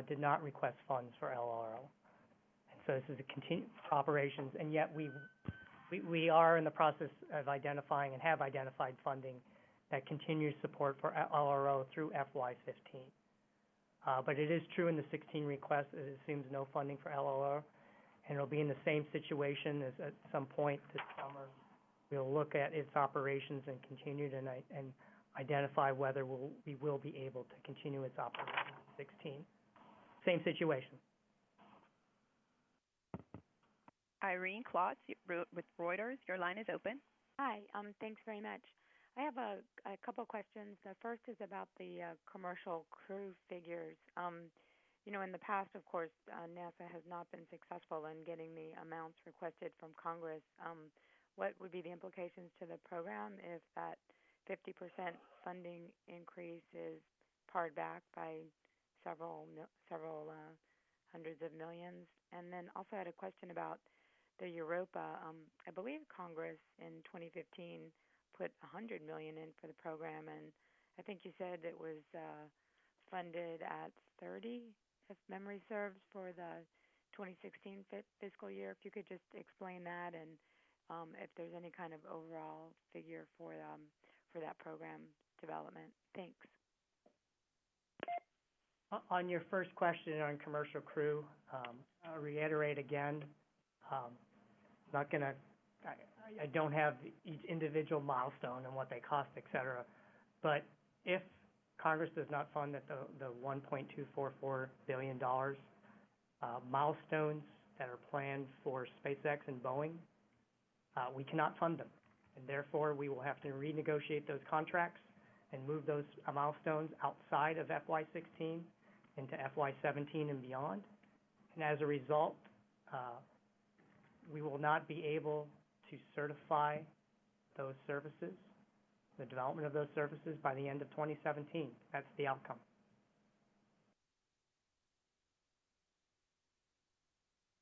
did not request funds for LRO. And so this is a continued operations, and yet we are in the process of identifying and have identified funding that continues support for LRO through FY15. But it is true in the 16 request, it assumes no funding for LRO, and it'll be in the same situation as at some point this summer. We'll look at its operations and continue to and identify whether we will be able to continue its operations in 16. Same situation. Irene Klotz with Reuters, your line is open. Hi, thanks very much. I have a couple questions. The first is about the commercial crew figures. In the past, of course, NASA has not been successful in getting the amounts requested from Congress. What would be the implications to the program if that 50% funding increase is pared back by several hundreds of millions? And then also I had a question about the Europa. I believe Congress in 2015 put $100 million in for the program, and I think you said it was funded at 30, if memory serves, for the 2016 fiscal year. If you could just explain that, and if there's any kind of overall figure for that program development. Thanks. On your first question on commercial crew, I'll reiterate again, not going to I don't have each individual milestone and what they cost, et cetera. But if Congress does not fund the $1.244 billion milestones that are planned for SpaceX and Boeing, we cannot fund them. And therefore, we will have to renegotiate those contracts and move those milestones outside of FY16 into FY17 and beyond. And as a result, we will not be able to certify those services, the development of those services, by the end of 2017. That's the outcome.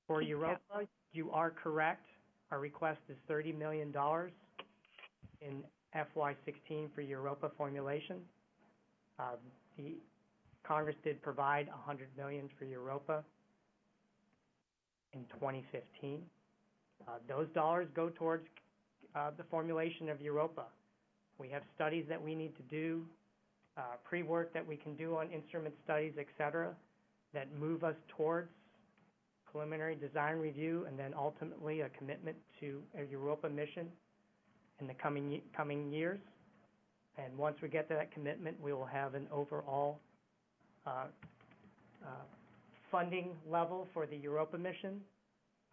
For Europa, you are correct. Our request is $30 million in FY16 for Europa formulation. The Congress did provide $100 million for Europa in 2015. Those dollars go towards the formulation of Europa. We have studies that we need to do, pre-work that we can do on instrument studies, et cetera, that move us towards preliminary design review and then ultimately a commitment to a Europa mission in the coming years. And once we get to that commitment, we will have an overall funding level for the Europa mission.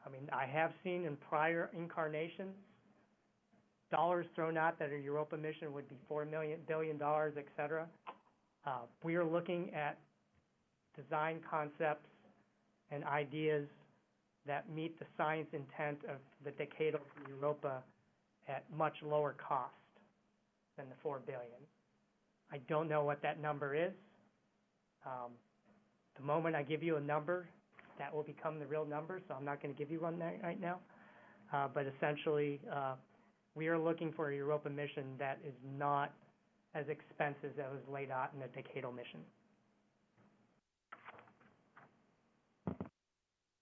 I mean, I have seen in prior incarnations dollars thrown out that a Europa mission would be $4 billion, et cetera. We are looking at design concepts and ideas that meet the science intent of the decadal for Europa at much lower cost than the $4 billion. I don't know what that number is. The moment I give you a number, that will become the real number, so I'm not going to give you one right now. But essentially, we are looking for a Europa mission that is not as expensive as was laid out in a decadal mission.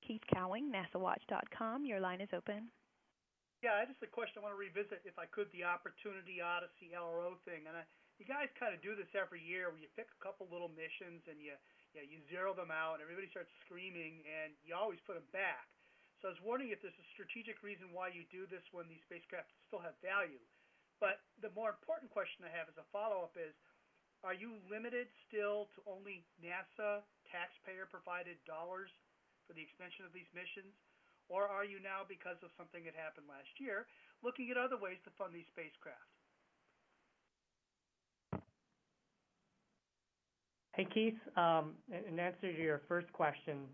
Keith Cowing, NASAWatch.com. Your line is open. Yeah, just a question I want to revisit, if I could, the Opportunity Odyssey LRO thing. And you guys kind of do this every year where you pick a couple little missions and you zero them out, and everybody starts screaming, and you always put them back. So I was wondering if there's a strategic reason why you do this when these spacecraft still have value. But the more important question I have as a follow-up is, are you limited still to only NASA taxpayer-provided dollars for the extension of these missions? Or are you now, because of something that happened last year, looking at other ways to fund these spacecraft? Hey, Keith, in answer to your first question,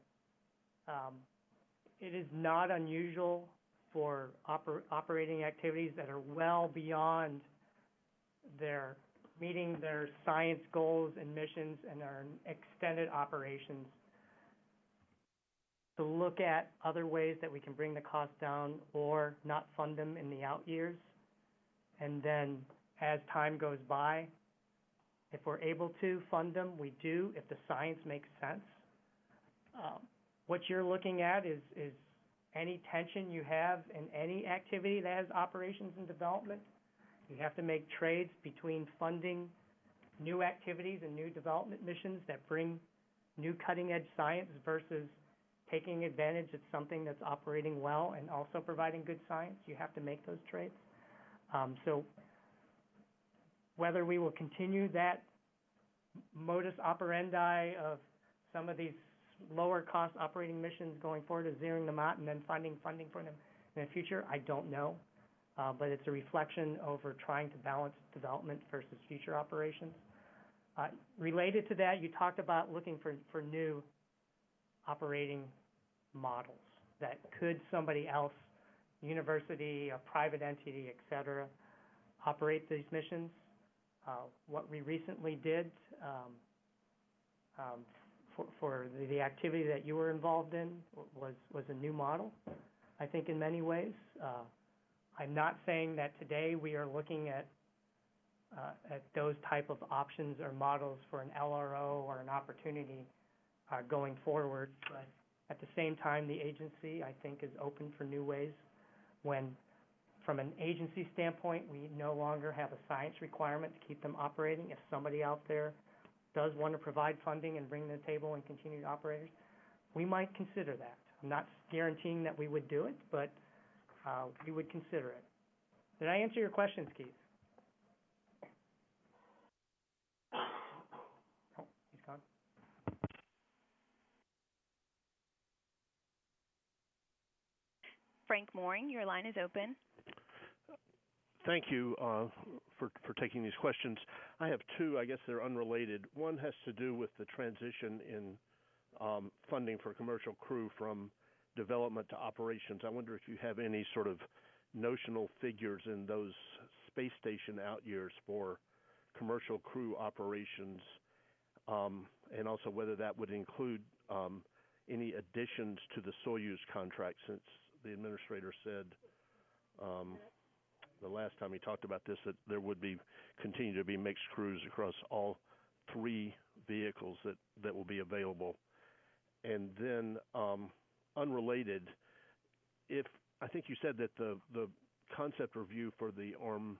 it is not unusual for operating activities that are well beyond their meeting their science goals and missions and are extended operations to look at other ways that we can bring the cost down or not fund them in the out years. And then as time goes by, if we're able to fund them, we do, if the science makes sense. What you're looking at is any tension you have in any activity that has operations and development. You have to make trades between funding new activities and new development missions that bring new cutting-edge science versus taking advantage of something that's operating well and also providing good science. You have to make those trades. So whether we will continue that modus operandi of some of these lower cost operating missions going forward, of zeroing them out and then finding funding for them in the future, I don't know. But it's a reflection over trying to balance development versus future operations. Related to that, you talked about looking for new operating models that could somebody else, university, a private entity, et cetera, operate these missions. What we recently did for the activity that you were involved in was a new model, I think, in many ways. I'm not saying that today we are looking at those type of options or models for an LRO or an opportunity going forward, but at the same time, the agency, I think, is open for new ways. When, from an agency standpoint, we no longer have a science requirement to keep them operating. If somebody out there does want to provide funding and bring to the table and continue to operate, we might consider that. I'm not guaranteeing that we would do it, but we would consider it. Did I answer your questions, Keith? Oh, he's gone. Frank Mooring, your line is open. Thank you for taking these questions. I have two. I guess they're unrelated. One has to do with the transition in funding for commercial crew from development to operations. I wonder if you have any sort of notional figures in those space station out years for commercial crew operations, and also whether that would include any additions to the Soyuz contract, since the administrator said the last time he talked about this that there would continue to be mixed crews across all three vehicles that will be available. And then unrelated, if I think you said that the concept review for the ARM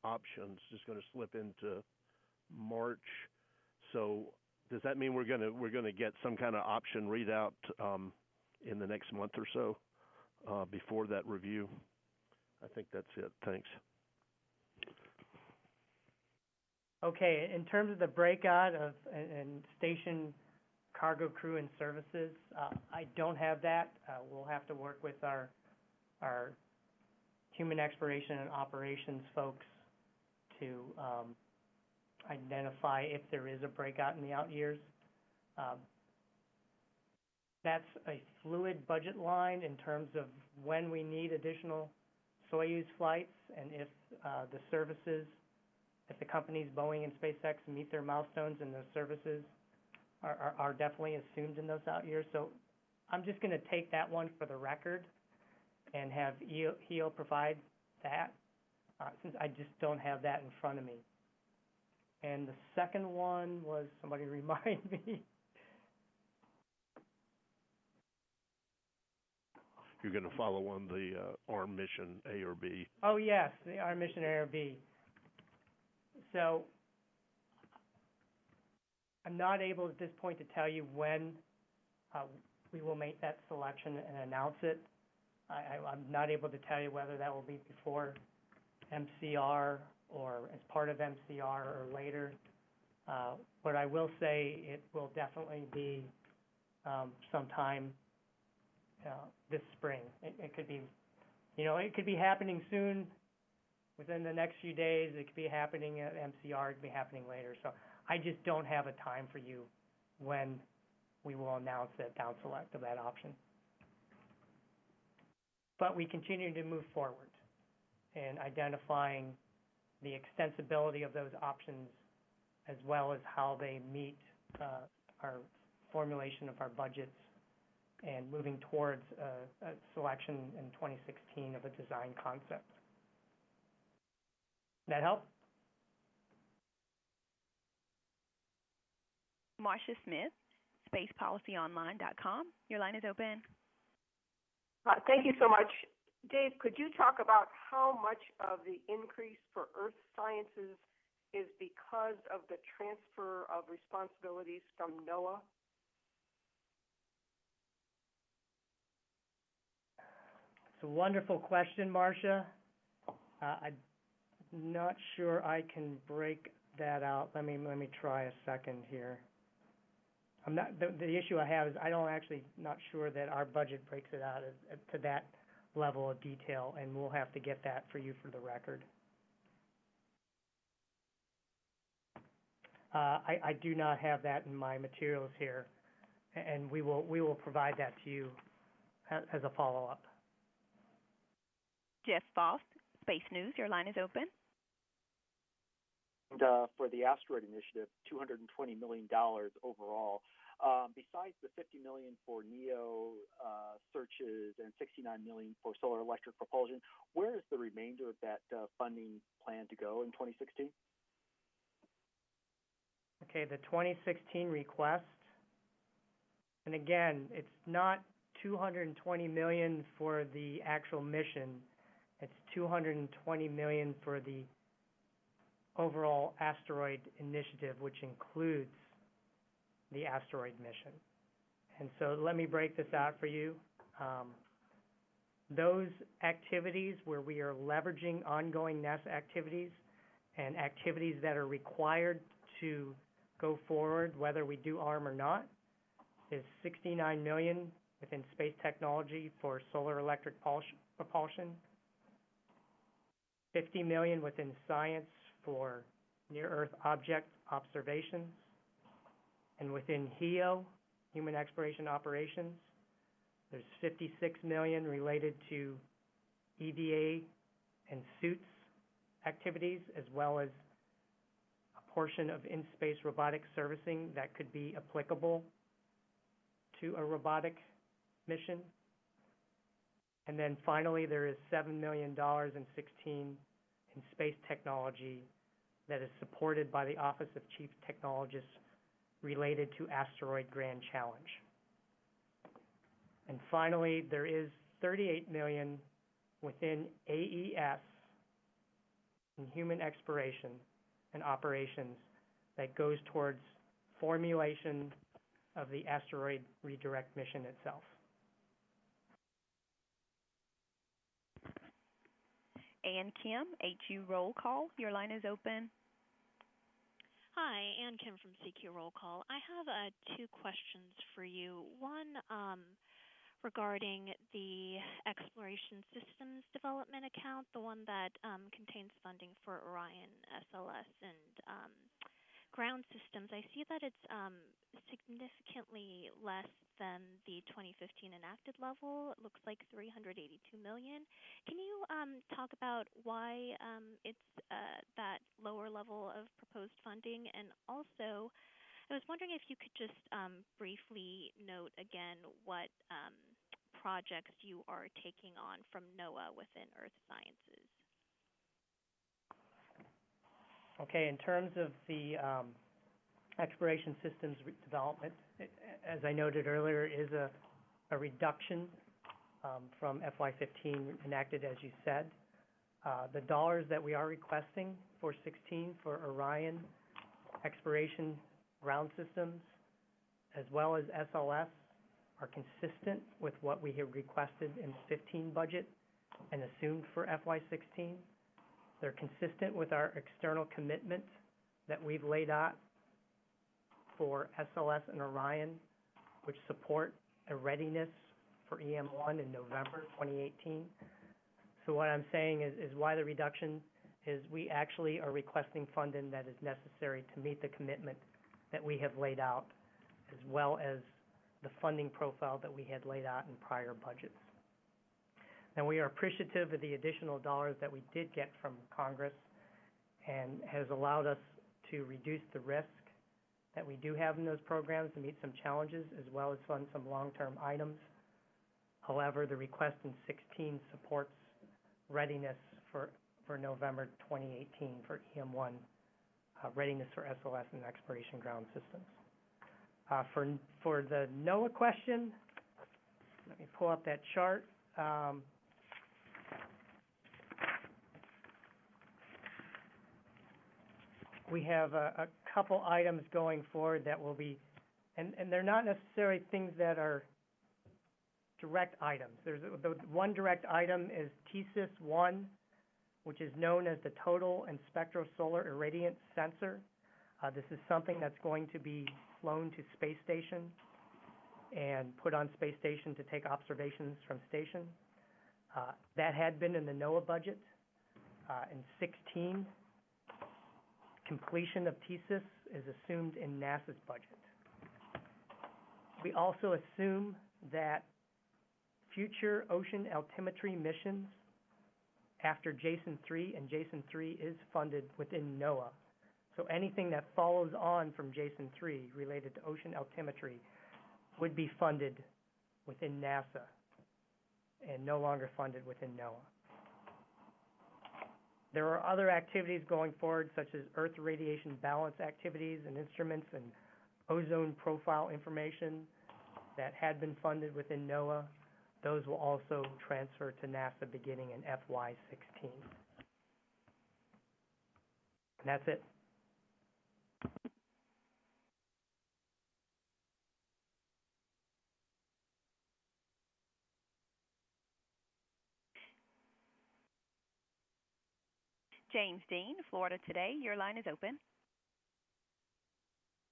options is going to slip into March. So does that mean we're going to get some kind of option readout in the next month or so before that review? I think that's it. Thanks. Okay, in terms of the breakout of and station cargo crew and services, I don't have that. We'll have to work with our human exploration and operations folks to identify if there is a breakout in the out years. That's a fluid budget line in terms of when we need additional Soyuz flights, and if the services, if the companies Boeing and SpaceX meet their milestones and those services are definitely assumed in those out years. So I'm just going to take that one for the record and have HEO provide that, since I just don't have that in front of me. And the second one was, somebody remind me. You're going to follow on the ARM mission A or B. Oh, yes, the ARM mission A or B. So I'm not able at this point to tell you when we will make that selection and announce it. I'm not able to tell you whether that will be before MCR or as part of MCR or later. But I will say it will definitely be sometime this spring. It could be, it could be happening soon, within the next few days. It could be happening at MCR. It could be happening later. So I just don't have a time for you when we will announce that down select of that option. But we continue to move forward in identifying the extensibility of those options, as well as how they meet our formulation of our budgets, and moving towards a selection in 2016 of a design concept. That help? Marcia Smith, spacepolicyonline.com. Your line is open. Thank you so much. Dave, could you talk about how much of the increase for Earth Sciences is because of the transfer of responsibilities from NOAA? It's a wonderful question, Marcia. I'm not sure I can break that out. Let me try a second here. I'm not. The issue I have is I don't actually not sure that our budget breaks it out to that level of detail, and we'll have to get that for you for the record. I do not have that in my materials here, and we will provide that to you as a follow-up. Jeff Foss, Space News, your line is open. For the asteroid initiative, $220 million overall. Besides the $50 million for NEO searches and $69 million for solar electric propulsion, where is the remainder of that funding plan to go in 2016? Okay, the 2016 request, and again, it's not $220 million for the actual mission. It's $220 million for the overall asteroid initiative, which includes the asteroid mission. And so let me break this out for you. those activities where we are leveraging ongoing NASA activities and activities that are required to go forward, whether we do ARM or not, is $69 million within space technology for solar electric propulsion, $50 million within science for near-Earth object observations, and within HEO, Human Exploration Operations, there's $56 million related to EVA and suits activities, as well as a portion of in-space robotic servicing that could be applicable to a robotic mission. And then finally, there is $7 million in 16 in space technology that is supported by the Office of Chief Technologist related to Asteroid Grand Challenge. And finally, there is $38 million within AES in human exploration and operations that goes towards formulation of the asteroid redirect mission itself. Ann Kim, HU Roll Call. Your line is open. Hi, Ann Kim from CQ Roll Call. I have two questions for you. One regarding the Exploration Systems Development account, the one that contains funding for Orion, SLS, and ground systems. I see that it's significantly less than the 2015 enacted level. It looks like $382 million. Can you talk about why it's that lower level of proposed funding? And also, I was wondering if you could just briefly note again what projects you are taking on from NOAA within Earth Sciences. Okay, in terms of the exploration systems development, as I noted earlier, is a reduction from FY15 enacted, as you said. The dollars that we are requesting for 16 for Orion exploration ground systems, as well as SLS, are consistent with what we have requested in the 15 budget and assumed for FY16. They're consistent with our external commitment that we've laid out for SLS and Orion, which support a readiness for EM1 in November 2018. So what I'm saying is why the reduction is we actually are requesting funding that is necessary to meet the commitment that we have laid out, as well as the funding profile that we had laid out in prior budgets. And we are appreciative of the additional dollars that we did get from Congress, and has allowed us to reduce the risk that we do have in those programs to meet some challenges, as well as fund some long-term items. However, the request in 16 supports readiness for November 2018 for EM1, readiness for SLS and exploration ground systems. For the NOAA question, let me pull up that chart. We have a couple items going forward that will be, and they're not necessarily things that are direct items. The one direct item is TSIS-1, which is known as the Total and Spectrosolar Irradiance Sensor. This is something that's going to be flown to space station and put on space station to take observations from station. That had been in the NOAA budget. In 16, completion of TSIS is assumed in NASA's budget. We also assume that future ocean altimetry missions after Jason 3, and Jason 3 is funded within NOAA. So anything that follows on from Jason 3 related to ocean altimetry would be funded within NASA and no longer funded within NOAA. There are other activities going forward, such as Earth radiation balance activities and instruments and ozone profile information that had been funded within NOAA. Those will also transfer to NASA beginning in FY16. And that's it. James Dean, Florida Today. Your line is open.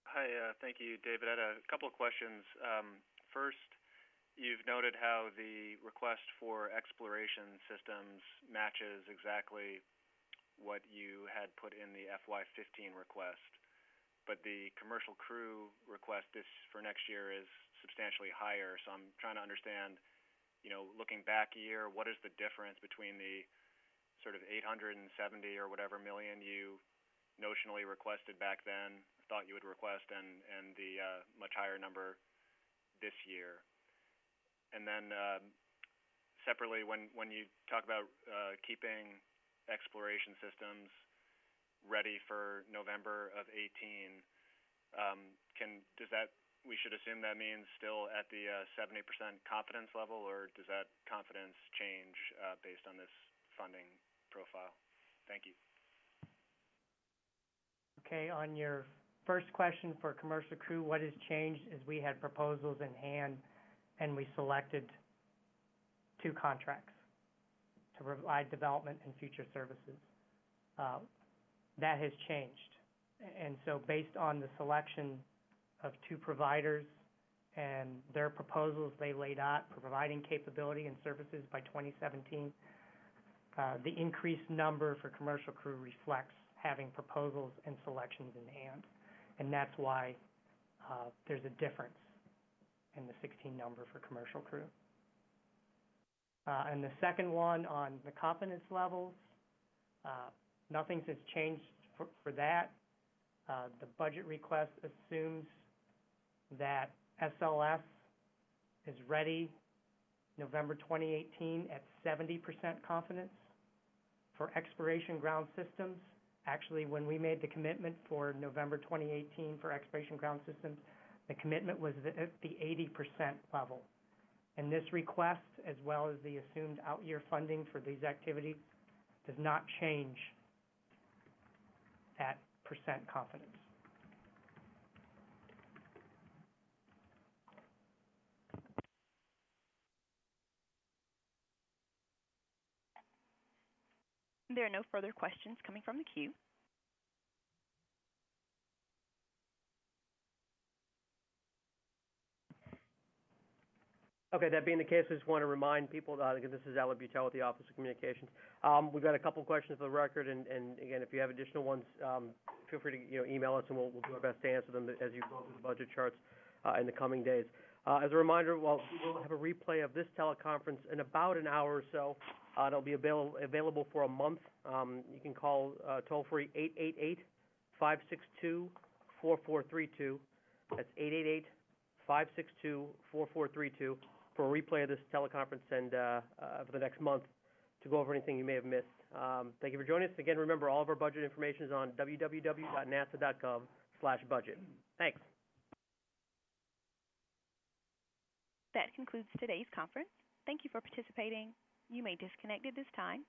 Hi, thank you, David. I had a couple of questions. First, you've noted how the request for exploration systems matches exactly what you had put in the FY15 request, but the commercial crew request for next year is substantially higher. So I'm trying to understand, looking back a year, what is the difference between the sort of 870 or whatever million you notionally requested back then, thought you would request, and the much higher number this year? And then separately, when you talk about keeping exploration systems ready for November of 18, we should assume that means still at the 70% confidence level, or does that confidence change based on this funding profile? Thank you. Okay, on your first question for commercial crew, what has changed is we had proposals in hand and we selected 2 contracts to provide development and future services. That has changed. And so based on the selection of 2 providers and their proposals they laid out for providing capability and services by 2017, the increased number for commercial crew reflects having proposals and selections in hand. And that's why there's a difference in the 16 number for commercial crew. And the second one on the confidence levels, nothing has changed for that. The budget request assumes that SLS is ready November 2018 at 70% confidence. For exploration ground systems, actually, when we made the commitment for November 2018 for exploration ground systems, the commitment was at the 80% level. And this request, as well as the assumed out-year funding for these activities, does not change that percent confidence. There are no further questions coming from the queue. Okay, that being the case, I just want to remind people, again, this is Alan Butel with the Office of Communications. We've got a couple questions for the record, and again, if you have additional ones, feel free to email us, and we'll do our best to answer them as you go through the budget charts in the coming days. As a reminder, we'll have a replay of this teleconference in about an hour or so. It'll be available for a month. You can call toll-free 888-562-4432. That's 888-562-4432 for a replay of this teleconference and for the next month to go over anything you may have missed. Thank you for joining us. Again, remember, all of our budget information is on www.nasa.gov/budget. Thanks. That concludes today's conference. Thank you for participating. You may disconnect at this time.